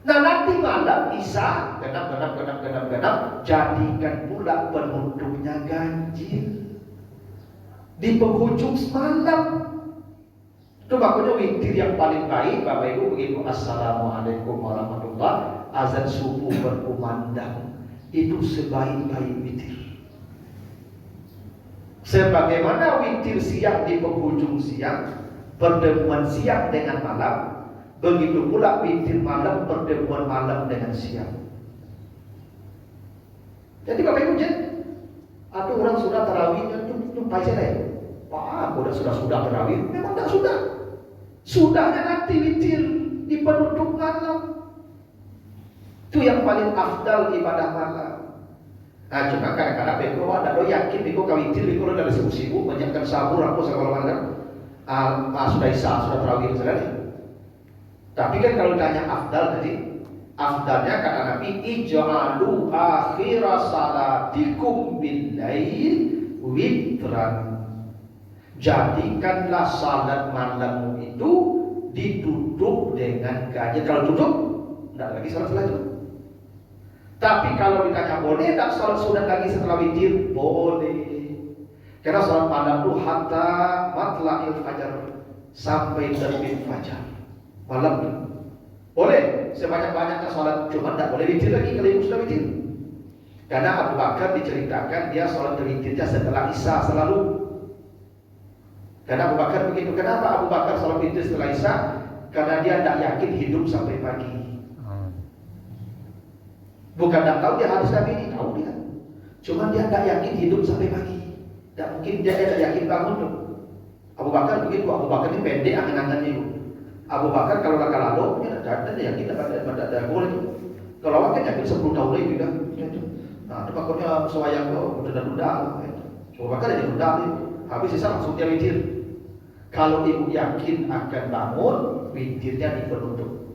[SPEAKER 1] Nah nanti malam isya genap jadikan pula penutupnya ganjil di penghujung malam. Itu makanya witir yang paling baik Bapak Ibu begitu assalamualaikum warahmatullah, azan subuh berkumandang, itu sebaik-baik witir. Sebagaimana witir siang di penghujung siang, pertemuan siang dengan malam, begitu pula witir malam pertemuan malam dengan siang. Jadi Bapak Ibu ada orang sudah tarawih itu paisa deh. Pak, sudah tarawih, memang tak sudah. Sudahnya nanti witir di penutup malam. Itu yang paling afdal ibadah malam. Nah, cuma kadang-kadang beko ada do yakin beko kawitir beko ada sibuk-sibuk menyiapkan sahur aku sekolah mana sudah isya, sudah tarawih misalnya. Tapi kan kalau ditanya afdal tadi, afdalnya kata Nabi ij'alu akhir salatikum bil-lail witran. Jadikanlah salat malammu itu ditutup dengan ganjil. Kalau tutup, tidak lagi salat setelah itu. Tapi kalau ditanya boleh tak salat sunat lagi setelah witir? Boleh. Karena salat malam itu hatta matla'il fajar, sampai terbit fajar. Malam itu boleh sebanyak-banyaknya salat, cuma tidak boleh witir lagi kalau ibu sudah witir. Karena Abu Bakar diceritakan dia salat witirnya setelah isya selalu. Karena Abu Bakar begitu. Kenapa Abu Bakar salat witir setelah isya? Karena dia tidak yakin hidup sampai pagi. Bukan tak tahu dia harus Nabi ini, tahu dia. Cuma dia tak yakin hidup sampai pagi. Tak mungkin dia tak yakin bangun tuh. Abu Bakar begitu, Abu Bakar ini pendek angan-angannya itu. Abu Bakar kalau nak lalu, ya ada yakin ada gol itu. Kalau awak kan yakin 10 tahun lagi juga. Nah, itu pokoknya sewayang kau udah. Abu Bakar jadi udah itu. Habis sisa langsung dia witir. Kalau ibu yakin akan bangun, witirnya dipenutup.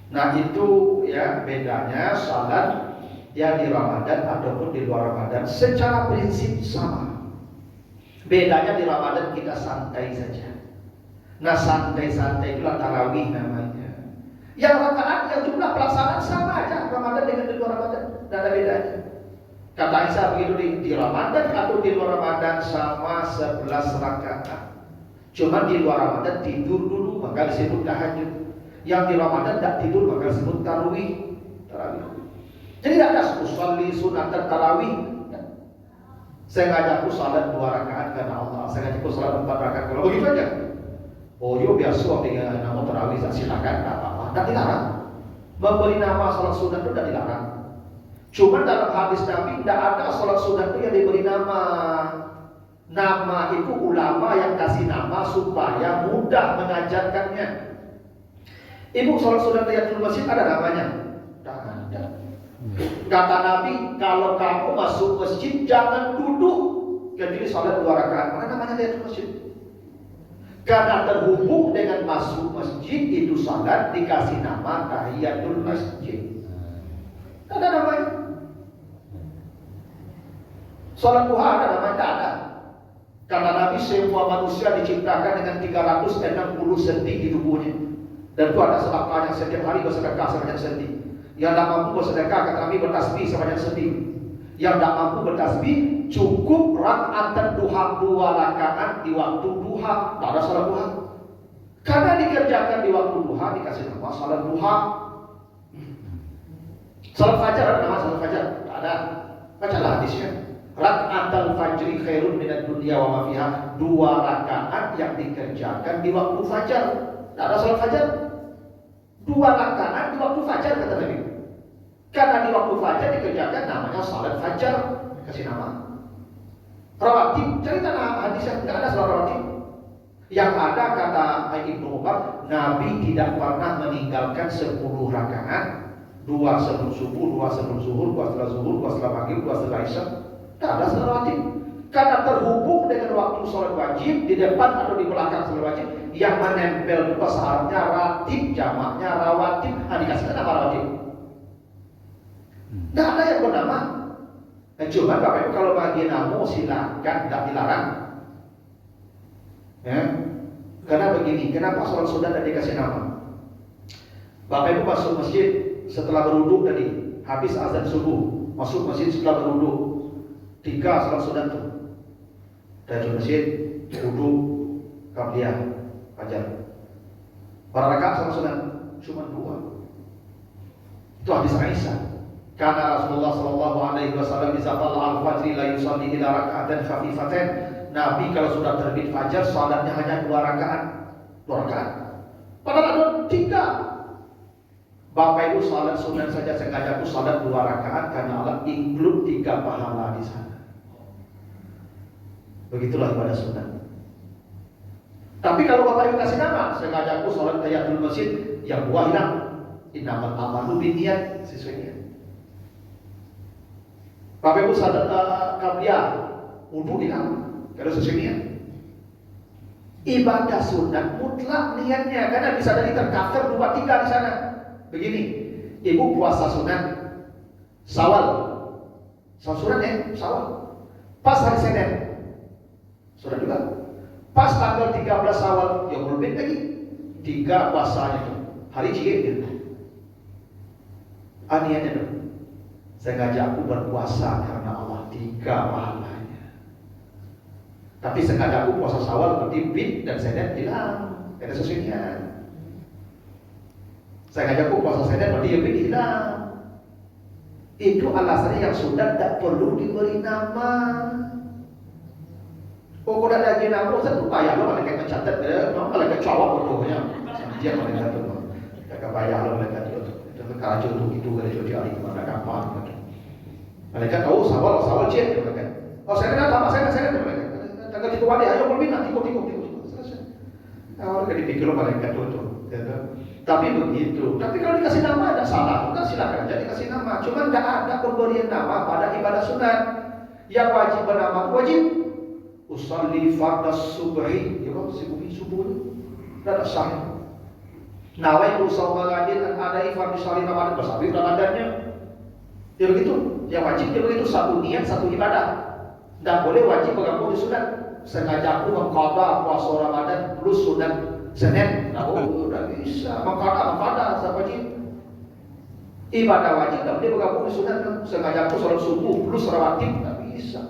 [SPEAKER 1] Nah itu ya bedanya salat yang di Ramadan ataupun di luar Ramadan secara prinsip sama. Bedanya di Ramadan kita santai saja. Nah santai-santai itulah tarawih namanya. Yang rakaat, yang jumlah pelaksanaan sama aja Ramadan dengan di luar Ramadan, tidak ada bedanya. Kata Aisyah begitu di Ramadan atau di luar Ramadan sama 11 rakaat. Cuma di luar Ramadan tidur dulu maka disebut tahajud. Yang di Ramadan tidak tidur maka disebut tarawih. Jadi tidak ada usolli sunatan tarawih. Saya ngajakku salat 2 rakaat karena Allah. Saya ngajakku salat 4 rakaat. Kalau begitu aja. Oh, yo biasa dengan nama tarawih silakan, tidak apa-apa. Tidak dilarang. Memberi nama salat sunat itu tidak dilarang. Cuma dalam hadis Nabi tidak ada salat sunat itu yang diberi nama. Nama itu ulama yang kasih nama supaya mudah mengajarkannya. Ibu salat sunat tahiyatul masjid ada namanya? Tidak ada. Kata Nabi, kalau kamu masuk masjid jangan duduk kecuali salat 2 rakaat. Mana namanya tahiyatul masjid? Karena terhubung dengan masuk masjid itu salat dikasih nama tahiyatul masjid. Tidak ada namanya. Salat duha ada namanya? Tidak ada. Karena Nabi semua manusia diciptakan dengan 360 sendi di tubuhnya. Dan itu ada sedekah yang setiap hari bersedekah sebanyak sendi. Yang tak mampu bersedekah kata Nabi bertasbih sebanyak sendi. Yang tak mampu bertasbih cukup rakaat duha 2 rakaat di waktu duha. Tak ada salat duha. Karena dikerjakan di waktu duha dikasih nama salat duha. Salat fajar ada nama salat fajar? Tak ada. Bacalah hadisnya. Rakaatul fajri khairun minad dunya wa ma fiha. 2 rakaat yang dikerjakan di waktu fajar. Tak ada salat fajar. 2 rakaat di waktu fajar kata Nabi. Karena di waktu fajar dikerjakan namanya salat fajar. Kasih nama. Rawatib, cerita hadisnya tidak ada salat rawatib. Yang ada kata Ibnu Umar, Nabi tidak pernah meninggalkan 10 rakaat. 2 sebelum subuh, 2 sebelum zuhur, 2 setelah zuhur, 2 setelah maghrib, 2 setelah isya. Tidak ada salat rawatib. Karena terhubung dengan waktu salat wajib di depan atau di belakang salat wajib yang menempel itu syaratnya ratib, jamaknya rawatib. Nah, dikasih nama rawatib. Tidak ada yang bernama. Nah, cuma Bapak Ibu kalau bagi nama silakan, tidak dilarang. Ya. Karena begini, kenapa sholat sunat tidak dikasih nama? Bapak Ibu masuk masjid setelah berwudu tadi, habis azan subuh, masuk masjid setelah berwudu. 3 sholat sunat itu. Dari masjid, wudu, qabliyah, fajar. Para rakaat sholat sunat cuma 2. Itu hadis Aisyah. Karena Rasulullah sallallahu alaihi wasallam bisa tala al-fajri la yusalli ila raka'atan khafifatan. Nabi kalau sudah terbit fajar salatnya hanya 2 rakaat. 2 rakaat. Padahal ada 3. Bapak Ibu salat sunat saja sengaja aku salat 2 rakaat karena Allah include 3 pahala di sana. Begitulah ibadah sunat. Tapi kalau Bapak Ibu kasih nama, sengaja aku salat tahiyatul masjid, yang buah hilang. Innamal a'malu binniyat, sesuai niat. Bapak Ibu salat qabliyah, wudu hilang, kalau sesuai niat. Ibadah sunat mutlak niatnya, karena bisa dari tercover 2, 3 di sana. Begini, ibu puasa sunat Syawal. Sunat ya, Syawal. Pas hari Senin. Sudah juga. Pas tanggal 13 Syawal, ya berbeda lagi. 3 puasanya itu. Hari jihad gitu. Niatnya dong. Sengaja aku berpuasa karena Allah, 3 pahalanya. Tapi sengaja aku puasa Syawal berarti bid dan Senin hilang. Ada sesuatunya. Sengaja aku puasa Senin berarti ya bid hilang. Itu alasannya yang sudah tidak perlu diberi nama. Oh, kalau ada lagi nama, saya tuh payah loh malaikat mencatat. Malaikat cowok bodohnya. Dia malaikat itu. Mereka payah loh malaikat itu. Itu kacau tuh gitu dari jauh-jauh kemana kapan. Malaikat tahu sawal cek mereka. Oh saya kenal sama saya mereka. Tanggal itu wadi ayo berminat ikut. Awalnya kan dipikir malaikat itu. Ya. Tapi begitu. Tapi kalau dikasih nama ada salah, bukan silakan aja dikasih nama. Cuma tidak ada pemberian nama pada ibadah sunat. Yang wajib bernama wajib. Usalli fardas subhi, ya kan subuh. Tidak ada sah. Nawaitu sawma gadin an adai fardhu salim Ramadan bersabit Ramadannya. Ya begitu. Yang wajib ya begitu, satu niat satu ibadah. Tidak boleh wajib bergabung di sunat. Sengaja aku mengqada puasa Ramadan plus sunat Senin. Nah, udah bisa. Mengqada wajib. Ibadah wajib tidak boleh bergabung di sunat. Sengaja aku sholat subuh plus rawatib tidak bisa.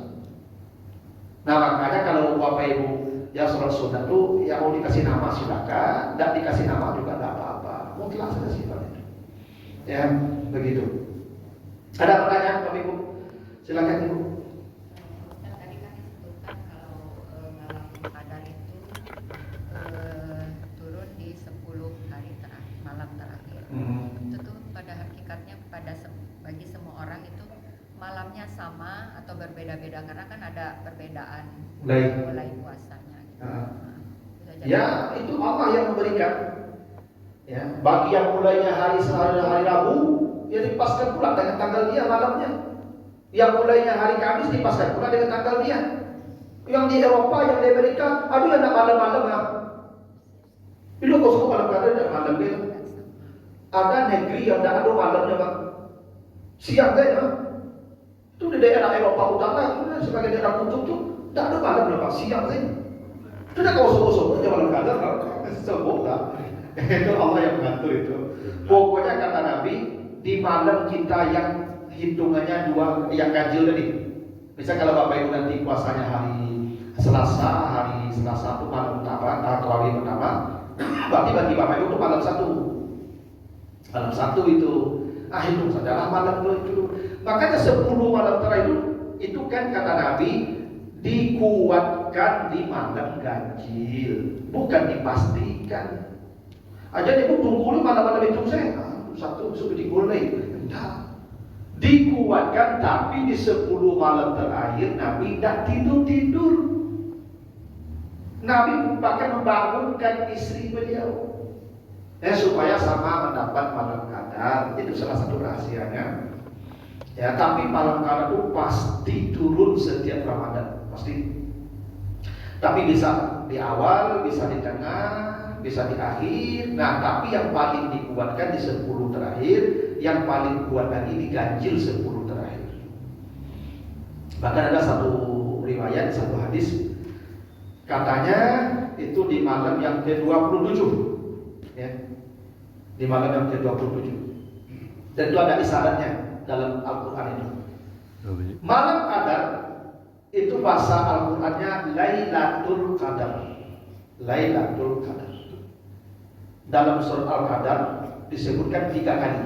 [SPEAKER 1] Nah makanya kalau Bapak Ibu ya sholat sunat tuh yang mau dikasih nama silakan, tidak dikasih nama juga tidak apa-apa. Mutlak saja sifatnya. Ya begitu. Ada pertanyaan Bapak Ibu? Silakan Ibu.
[SPEAKER 3] Tadi kan disebutkan kalau malam qadar itu turun di 10 hari terakhir, malam terakhir. Itu tuh pada hakikatnya bagi semua orang itu malamnya sama atau berbeda-beda karena kan ada perbedaan mulai puasanya. Gitu.
[SPEAKER 1] Ya itu Allah yang memberikan. Ya, bagi yang mulainya hari Rabu, ya dipaskan pula dengan tanggal dia malamnya. Yang mulainya hari Kamis dipaskan pula dengan tanggal dia. Yang di Eropa, yang di Amerika, aduh yang malam-malam ya. Itu kok suka malam-malam dan malam dia. Ada negeri yang tidak ada malamnya bang. Siang saja. Itu di daerah Eropa Utara, sebagai daerah kutub tuh tidak ada malam bang. Siang saja. Itu dah kau subuh-subuh aja malam kadar, sebut lah. Itu Allah yang mengatur itu. Pokoknya kata Nabi, di malam kita yang hitungannya dua, yang ganjil tadi. Misal kalau Bapak Ibu nanti puasanya hari Selasa itu malam pertama, tarawih pertama, berarti bagi Bapak Ibu itu malam satu itu, hitung sajalah malam itu. Makanya 10 malam terakhir itu kan kata Nabi dikuatkan di malam ganjil, bukan dipastikan. Aja dia tunggu malam-malam itu saya satu sudah digulai. Enggak. Dikuatkan tapi di 10 malam terakhir Nabi tidak tidur. Nabi bahkan membangunkan istri beliau. Supaya sama mendapat malam qadar. Itu salah satu rahasianya. Ya, tapi malam qadar itu pasti turun setiap Ramadan, pasti. Tapi bisa di awal, bisa di tengah, bisa di akhir. Nah, tapi yang paling dikuatkan di 10 terakhir, yang paling kuat lagi di ganjil 10 terakhir. Bahkan ada satu riwayat, satu hadis, katanya itu di malam yang ke-27, ya, di malam yang ke-27. Dan itu ada isyaratnya dalam Al-Quran itu. Malam qadar itu bahasa Al-Qurannya Lailatul Qadar. Lailatul Qadar. Dalam surat Al-Qadar disebutkan 3 kali.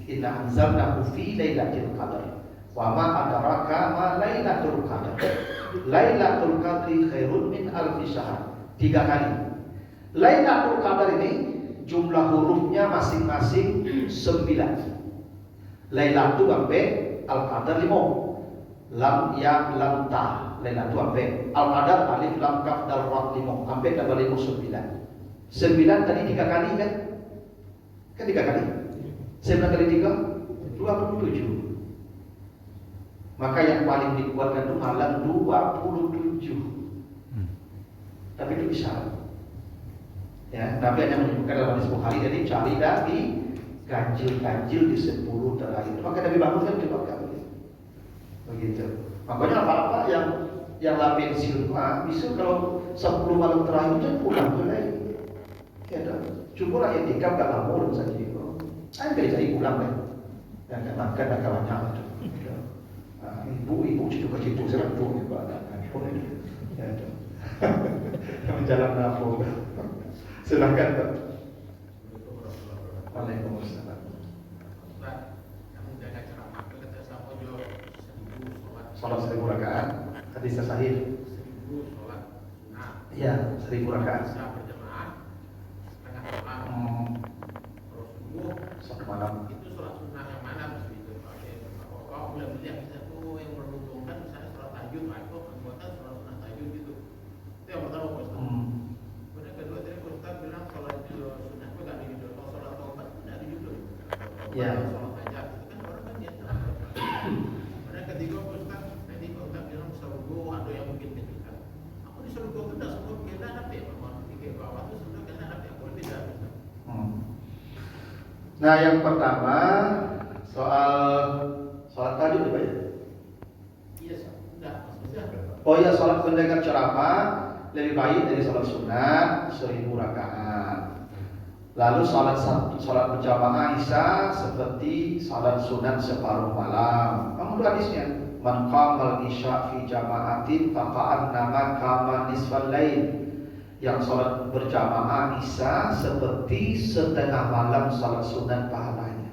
[SPEAKER 1] Inna anzalnahu fi lailatul qadar. Wa ma adraka ma lailatul qadar. Lailatul qadri khairun min alfi syahr. 3 kali. Lailatul Qadar ini jumlah hurufnya masing-masing 9. Lailatul sampai Al-Qadar 5. Lam ya lam ta. Lailatul sampai Al-Qadar alif lam kaf dal ra 5 sampai ke 9. 9 tadi 3 kali kan? Kan 3 kali. 9 kali 3 27. Maka yang paling dikuatkan itu malam 27. Tapi itu bisa. Ya, Nabi hanya menyebutkan dalam hadis Bukhari, jadi cari di ganjil-ganjil di 10 terakhir. Maka Nabi bangunkan coba kali. Begitu. Makanya apa-apa yang lah pensiun, bisa kalau 10 malam terakhir itu pulang mulai. Ya dah. Cuma lah etika gak lama saja. Saya cari pulang deh. Dan makan dan kawannya itu. Ibu situ-situ serang pun ya dah. Jalan nafsu. Silakan Pak. Waalaikumsalam. Salat 1000 rakaat. Hadis sahih.
[SPEAKER 4] 1000 salat sunat.
[SPEAKER 1] Iya, 1000 rakaat.
[SPEAKER 4] Bisa berjamaah setengah malam. Terus subuh
[SPEAKER 1] Satu malam.
[SPEAKER 4] itu salat sunat yang mana mesti itu pakai. Kalau boleh yang satu yang menguntungkan misalnya salat tahajud, itu anggota salat sunat tahajud gitu. Itu yang pertama Ustaz. Kemudian kedua tadi Ustaz
[SPEAKER 1] Iya.
[SPEAKER 4] sholat hajat itu kan orang kan niat. Karena ketika Ustaz tadi Pak Ustaz bilang surga ada yang mungkin kejutan. Aku di surga itu dah semua kena apa ya? Mau pikir bahwa itu sudah kena apa ya? Boleh tidak?
[SPEAKER 1] Nah, yang pertama soal tahajud ya, Pak ya?
[SPEAKER 4] Iya, sudah. Maksudnya
[SPEAKER 1] Oh iya, sholat mendengar ceramah lebih baik dari sholat sunat 1000 rakaat. Lalu sholat berjamaah Isya seperti sholat sunat separuh malam. Kamu hadisnya, man qamal isya fi jama'atin faqa'an nama kama nisfal lail. Yang sholat berjamaah Isya seperti setengah malam sholat sunat pahalanya.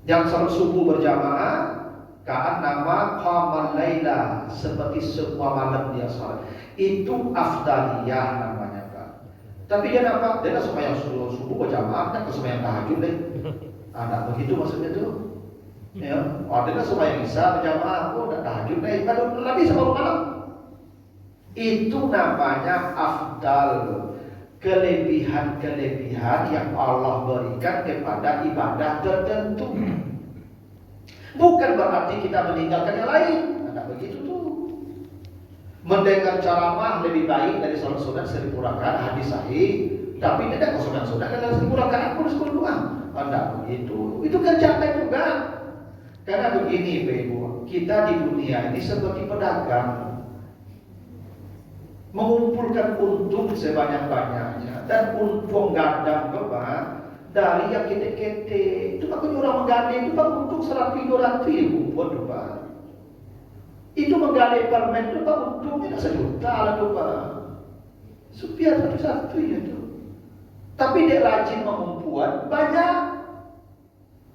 [SPEAKER 1] Yang sholat subuh berjamaah ka'an nama qamal laila, seperti semua malam dia sholat. Itu afdaliyah namanya, Pak. Tapi dia apa? Dia sembahyang subuh berjamaah, dan sembahyang tahajud deh. Ada begitu maksudnya tuh. Ya, dia sembahyang Isya berjamaah, dan tahajud deh. Kalau lebih separuh malam. Itu namanya afdal, kelebihan-kelebihan yang Allah berikan kepada ibadah tertentu. Bukan berarti kita meninggalkan yang lain. Tidak begitu tuh. Mendengar ceramah lebih baik dari sholat sunat 1000 rakaat, hadis sahih. Tapi tidak kosongan sunat dan 1000 rakaat pun 10 doa. Tidak begitu. Itu kerjakan juga. Karena begini, Ibu, kita di dunia ini seperti pedagang, mengumpulkan untung sebanyak-banyaknya, dan untung gadang Bapak dari yang kete-kete. Itu makanya orang menggandeng itu Pak untung 100-200 ribu pun Pak. Itu menggandeng permen itu Pak untungnya 1 juta lah Pak. Supaya satu-satu ya tuh. Tapi dia rajin mengumpulkan banyak.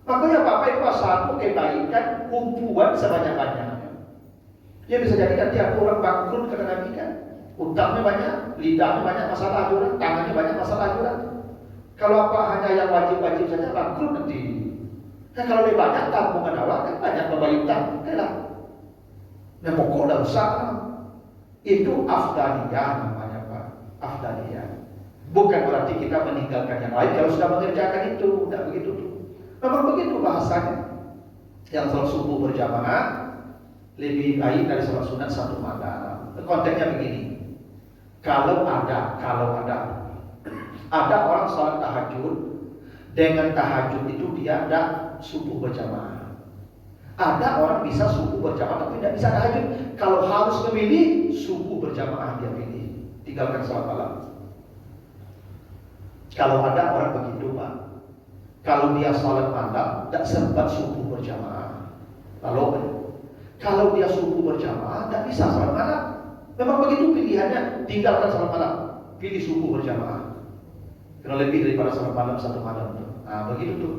[SPEAKER 1] Makanya Bapak itu satu kebaikan kumpulan sebanyak-banyaknya. Ya bisa jadi nanti aku orang bangkrut kata Nabi kan. Utangnya banyak, lidahnya banyak masalah ajuran, tangannya banyak masalah ajuran. Kalau apa hanya yang wajib-wajib saja bangkrut nanti. Nah kalau lebih banyak tabungan awal kan banyak membayar utang, lah. Nah pokok dah usaha. Itu afdaliyah namanya Pak, afdaliyah. Bukan berarti kita meninggalkan yang lain kalau sudah mengerjakan itu, tidak begitu tuh. Memang begitu bahasanya. Yang sholat subuh berjamaah lebih baik dari sholat sunat 1 malam. Konteksnya begini. Kalau ada orang sholat tahajud, dengan tahajud itu dia ada subuh berjamaah. Ada orang bisa subuh berjamaah tapi tidak bisa tahajud. Kalau harus memilih, subuh berjamaah dia pilih, tinggalkan sholat malam. Kalau ada orang begitu Pak, kalau dia sholat malam tidak sempat subuh berjamaah. Lalu kalau dia subuh berjamaah tidak bisa sholat malam. Memang begitu pilihannya, tinggalkan sholat malam, pilih subuh berjamaah. Karena lebih daripada sholat malam 1 malam tuh. Nah begitu tuh.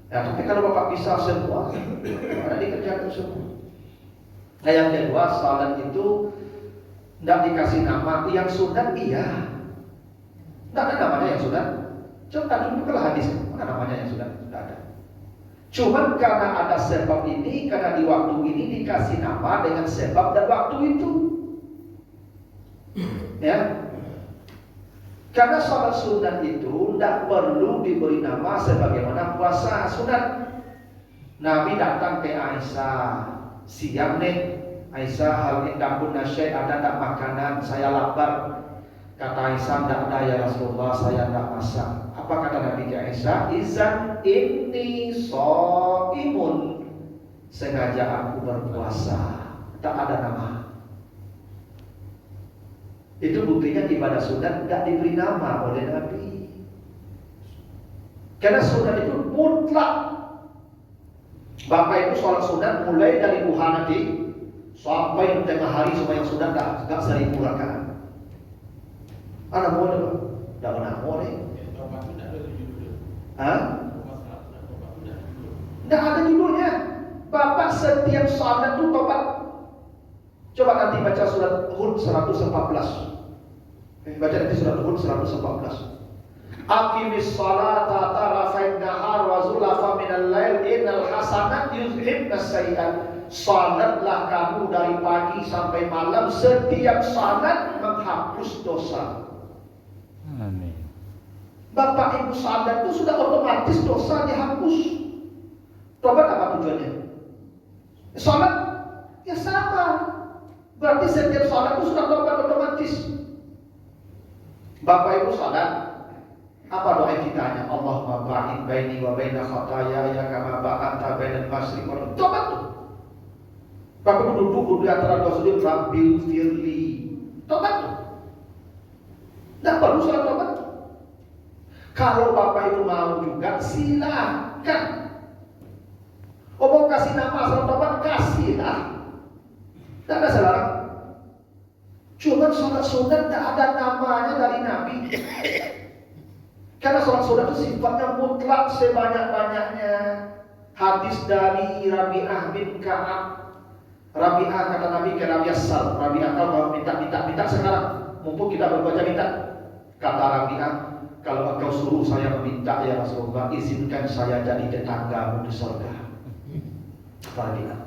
[SPEAKER 1] Ya, tapi kalau Bapak bisa semua, ada dikerjakan semua. Nah yang kedua, sholat itu tidak dikasih nama. Yang sunat iya, tidak ada namanya yang sunat. Coba tunjukkanlah hadis, mana namanya yang sunat? Tidak ada. Cuman karena ada sebab ini, karena di waktu ini dikasih nama dengan sebab dan waktu itu. Ya, karena sholat sunat itu tidak perlu diberi nama sebagaimana puasa sunat. Nabi datang ke Aisyah, siap nih Aisyah, hal indakun nasyai, ada tak makanan, saya lapar. Kata Aisyah, tidak ada ya Rasulullah, saya tidak masak. Apa kata Nabi ke Aisyah? Izan inni shaimun, sengaja aku berpuasa. Tak ada nama. Itu buktinya ibadah sunat tidak diberi nama oleh Nabi. Karena sunat itu mutlak. Bapak itu sholat sunat mulai dari duha nanti sampai tengah hari sembahyang sunat tidak 1000 rakaat. Ada boleh Pak? Tidak pernah boleh. Hah? Tidak ada judulnya. Bapak setiap sholat itu Bapak coba nanti baca surat Hud 114. Baca nanti surat Hud 114. Aqimis salata tarafain nahar wa zulafa minal lail innal hasanat yuzhibnas sayyi'at. Salatlah kamu dari pagi sampai malam, setiap salat menghapus dosa.
[SPEAKER 2] Amin.
[SPEAKER 1] Bapak Ibu salat itu sudah otomatis dosa dihapus. Tobat apa tujuannya? Sholat ya sama. Berarti setiap sholat itu sudah tobat otomatis. Bapak Ibu sholat, apa doa kitanya? Allahumma ba'id baini wa baina khataaya kama ba'adta bainal masyriqi wal maghrib. Tobat tuh. Bapak Ibu duduk di antara dua sujud, Rabbil firli. Tobat tuh. Tidak perlu sholat tobat. Kalau Bapak Ibu mau juga silakan. Oh mau kasih nama sholat tobat, kasihlah. Tidak ada salah. Cuma sholat sunat tidak ada namanya dari Nabi. Karena sholat sunat itu sifatnya mutlak sebanyak-banyaknya. Hadis dari Rabi'ah bin Ka'ab. Rabi'ah kata Nabi ke Rabi'ah Sal. Rabi'ah kalau minta sekarang. Mumpung kita berbaca minta. Kata Rabi'ah, kalau engkau suruh saya meminta ya Rasulullah, izinkan saya jadi tetanggamu di surga. Rabi'ah.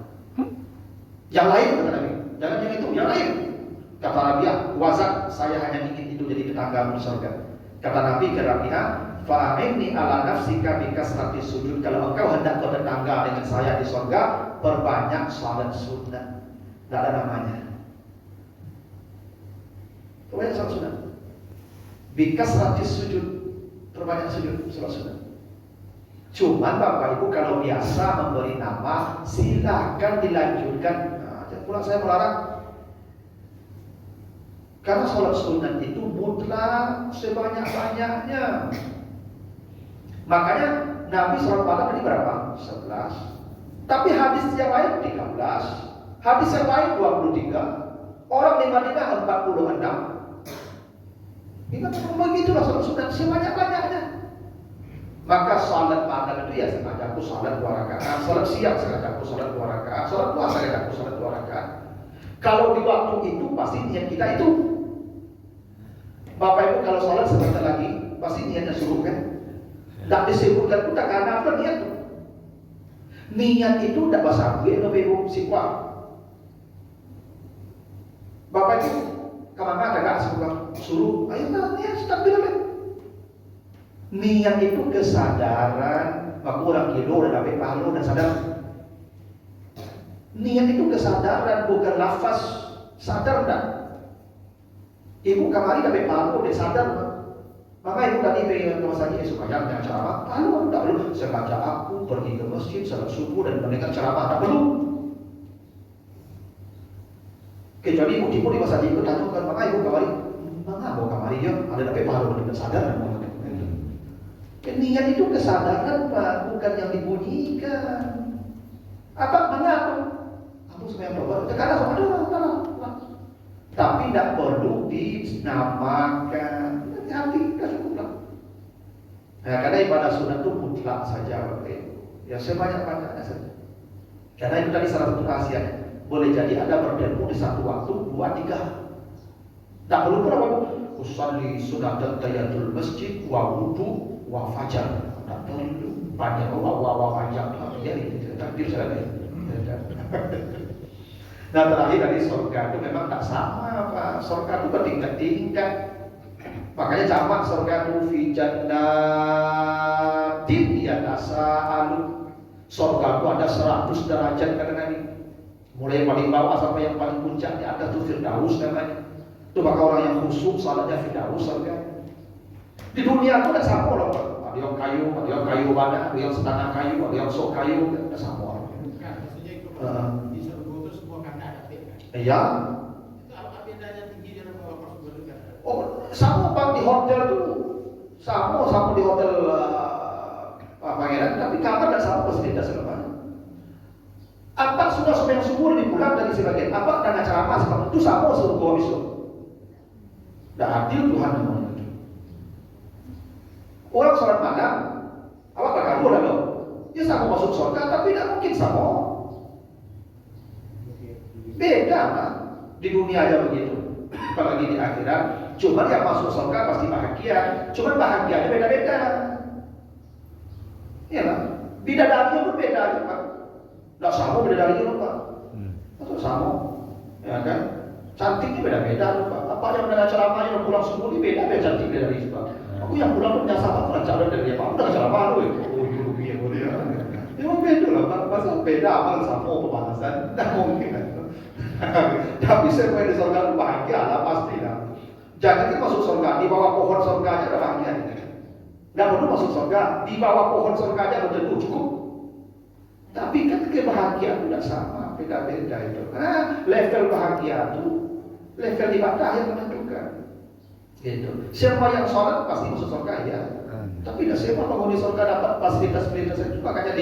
[SPEAKER 1] Yang lain kata Nabi, jangan yang itu, yang lain. Kata Rabi'ah, wazak, saya hanya ingin itu jadi tetanggamu di surga. Kata Nabi ke Rabi'ah, fa'aminni ala nafsika bikasrati sujud. Kalau engkau hendak bertetangga dengan saya di surga, perbanyak salat sunnah. Tidak ada namanya. Perbanyak salat sunnah. Bikasrati sujud, perbanyak sujud salat sunnah. Cuman Bapak Ibu kalau biasa memberi nama, silakan dilanjutkan. Pulang saya melarang. Karena sholat sunat itu mutlak sebanyak-banyaknya. Makanya Nabi sholat malam ini berapa? 11. Tapi hadis yang lain 13. Hadis yang lain 23. Orang di Madinah 46. Ingat begitulah sholat sunat sebanyak-banyaknya. Maka sholat malam itu ya sengaja aku sholat 2 rakaat, sholat siang sengaja aku sholat 2 rakaat, sholat puasa sengaja aku sholat 2 rakaat. Kalau di waktu itu pasti niat kita itu. Bapak Ibu kalau sholat sebentar lagi pasti niatnya suruh kan? Tidak disebutkan pun tak karena apa niat itu. Niat itu tidak bahasa gue, Bapak Ibu sikuat. Bapak Ibu kemana ada gak suruh? Ayo niat takbir kan? Niat itu kesadaran. Maka orang kilo dan sampai pahala dan sadar. Niat itu kesadaran, bukan lafaz. Sadar tak? Ibu kamari sampai pahala dan sadar. Maka ibu tadi pengen ke masjid supaya jangan ceramah. Pahala tak perlu. Sengaja aku pergi ke masjid salat subuh dan mendengar ceramah tak perlu. Kecuali ibu tipu di masjid itu tanyakan, maka ibu kamari, mana mau kamari ya? Ada sampai pahala dan sadar. Niat itu kesadaran Pak, bukan yang dibunyikan. Apa mengapa? Aku sebenarnya coba. Sekarang ada. Tapi tidak perlu dinamakan. Hati kita cukuplah. Nah, karena ibadah sunat itu mutlak saja, ya sebanyak-banyaknya saja. Karena itu tadi salah satu rahasia. Boleh jadi ada bertemu di satu waktu 2, 3. Tak perlu pun apa-apa. Usalli sunatan tahiyatul masjid wa wudu wa fajar. Tak perlu banyak wa fajar. Jadi takdir saja. Nah terakhir dari surga itu memang tak sama Pak. Surga itu bertingkat-tingkat. Makanya jamak surga itu fi jannatin yatasaalu. Surga itu ada 100 derajat kadang-kadang. Mulai yang paling bawah sampai yang paling puncak di atas itu Firdaus namanya. Itu maka orang yang khusyuk salatnya Firdaus surga. Di dunia itu ada sama loh Pak. Ada yang kayu banyak, ada yang setengah kayu, ada yang sok kayu, ada sama orang.
[SPEAKER 4] Maksudnya itu di surga itu semua kan ada kan?
[SPEAKER 1] Iya.
[SPEAKER 4] Itu apa bedanya tinggi dengan bawah surga kan?
[SPEAKER 1] Oh, sama Pak di hotel tuh sama di hotel Pangeran, tapi kamar tidak sama fasilitas semuanya. Apa sudah yang subur dipulang dari sebagian apa dan ceramah seperti itu sama surga itu. Tidak adil Tuhan namanya. Orang sholat malam, apa kamu lah dong? Ya sama masuk surga, tapi tidak mungkin sama. Beda kan? Di dunia aja begitu, apalagi di akhirat. Cuman yang masuk surga pasti bahagia. Cuman bahagianya beda-beda. Iya kan? Bidadarinya pun beda aja Pak. Tidak sama bidadarinya Pak. Atau sama, ya kan? Cantiknya beda-beda Pak. Apa yang dengan ceramahnya pulang sembuh ini beda-beda cantiknya dari Pak. Aku yang pulang punya sahabat pernah calon dari dia Pak. Udah ceramah lu ya. Oh iya boleh ya. Memang beda lah, masa beda amal sama pemanasan, tidak mungkin. Tapi saya di surga itu bahagia lah, pasti lah. Jangan kita masuk surga, di bawah pohon surga aja udah bahagia. Nggak perlu masuk surga, di bawah pohon surga aja udah tentu cukup. Tapi kan kebahagiaan tidak sama, beda-beda itu. Level bahagia itu, level ibadah yang menentukan. Gitu. Siapa yang sholat pasti masuk surga ya. Tapi tidak semua penghuni surga dapat fasilitas-fasilitas itu. Makanya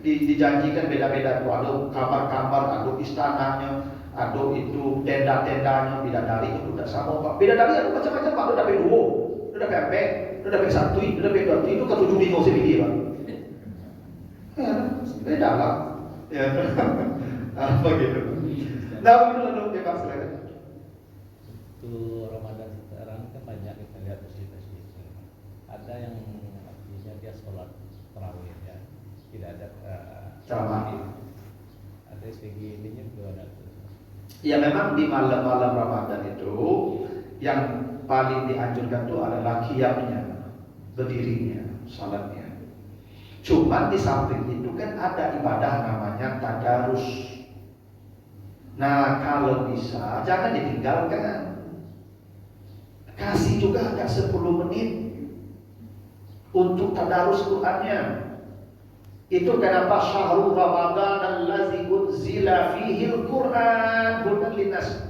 [SPEAKER 1] dijanjikan beda-beda tuh. Ada kamar-kamar, ada istananya, ada itu tenda-tendanya, bidadari itu tidak sama Pak. Bidadari ada macam-macam Pak. Ada dapat dua, ada dapat empek, ada dapat satu, ada dapat dua. Itu ketujuh di musim ini Pak. Ya, beda lah. Ya, begitu. Nah, begitu lalu bebas silakan.
[SPEAKER 5] Waktu Ramadan sekarang kan banyak kita lihat masjid-masjid. Ada yang artinya dia sholat tarawih ya, tidak ada
[SPEAKER 1] Ceramah.
[SPEAKER 5] Ada segi ininya juga ada.
[SPEAKER 1] Ya memang di malam-malam Ramadan itu yang paling dianjurkan itu adalah qiyamnya, berdirinya, salatnya. Cuma di samping itu kan ada ibadah namanya tadarus. Nah kalau bisa jangan ditinggalkan. Kasih juga agak 10 menit untuk tadarus Qur'annya. Itu kenapa syahrul Ramadan allazi unzila fihi al-Qur'an hudan linnas.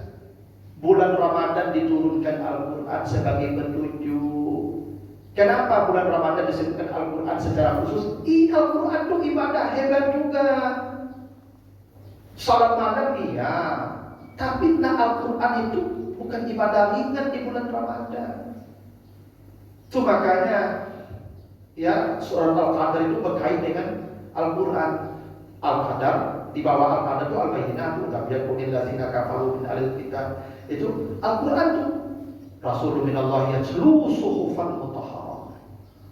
[SPEAKER 1] Bulan Ramadan diturunkan Al-Qur'an sebagai petunjuk. Kenapa bulan Ramadan disebutkan Al-Qur'an secara khusus? Al-Qur'an itu ibadah hebat juga. Salat malam iya, tapi Al-Qur'an itu bukan ibadah ringan di bulan Ramadan. Itu makanya ya surat Al-Qadar itu berkait dengan Al-Quran. Al-Qadar, di bawah Al-Qadar itu Al-Bayyinah itu Tabiyakunil lazina kafaru min alil kitab. Itu Al-Quran itu Rasulullah minallah yatlu suhufan mutahharah,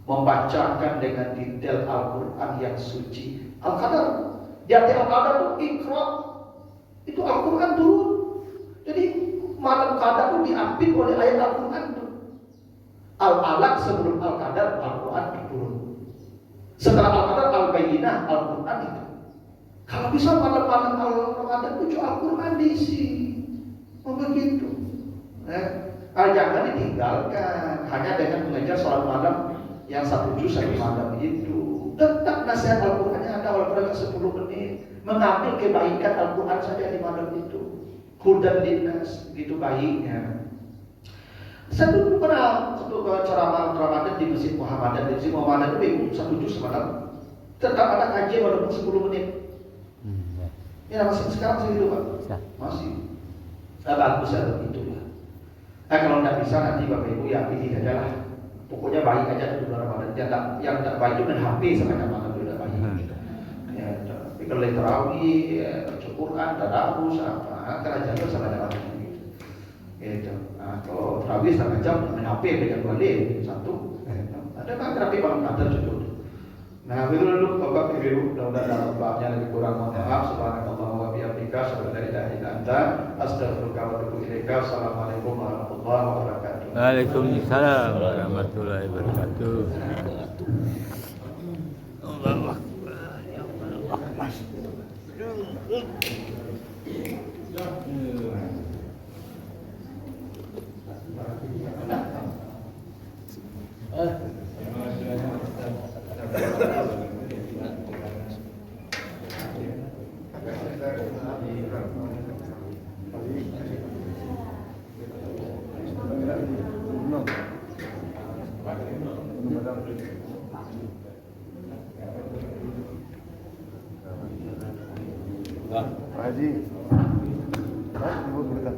[SPEAKER 1] membacakan dengan detail Al-Quran yang suci. Al-Qadar, di arti Al-Qadar itu Iqra, itu Al-Quran turun. Jadi malam Qadar itu diambil oleh ayat Al-Quran itu. Al-Alaq sebelum Al-Qadar, Al-Quran turun. Setelah Al-Qadar, Al-Bayyinah, Al-Quran itu. Kalau bisa malam-malam Al-Ramadan itu Al-Quran diisi. Begitu. Jangan ditinggalkan hanya dengan mengejar sholat malam yang 1 juz satu malam itu. Tetap nasihat Al-Qurannya ada walaupun 10 menit. Mengambil kebaikan Al-Quran saja di malam itu. Hudan linnas, gitu baiknya. Saya dulu pernah untuk ceramah Ramadan di Masjid Muhammadan. Di Masjid Muhammadan itu 1 juz semalam. Tetap ada kajian walaupun 10 menit. Ya masih sekarang masih hidup Pak? Masih. Bagus ya begitu lah. Nah kalau tidak bisa nanti Bapak Ibu ya pilih aja lah. Pokoknya baik aja di bulan Ramadan. Yang tidak baik itu main HP sepanjang malam itu tidak baik. Ya, tapi kalau tarawih, baca Quran, tadarus apa, kerajaan itu sepanjang malam itu. Gitu. Nah kalau tarawih setengah jam main HP pegang balik satu. Ada kan terapi malam kantor cukup. Nah, begitu dulu Bapak Ibu, mudah-mudahan maafnya lebih kurang mohon maaf. Subhanallah wa bihamdika, asyhadu an la ilaha illa anta, astaghfiruka wa atubu ilaika. Assalamualaikum warahmatullahi wabarakatuh.
[SPEAKER 2] Waalaikumsalam warahmatullahi wabarakatuh. Allahu Akbar. Ya
[SPEAKER 6] Pak Haji, ibu kita.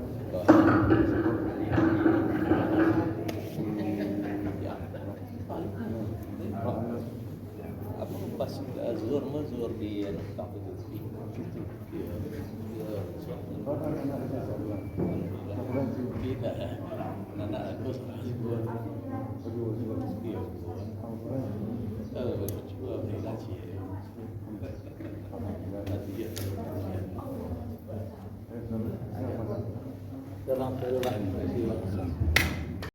[SPEAKER 5] Apa pas zuhur mazhur di tempat itu? Tidak, anak aku zuhur. Iya, kalau berdua berhaji. Dalam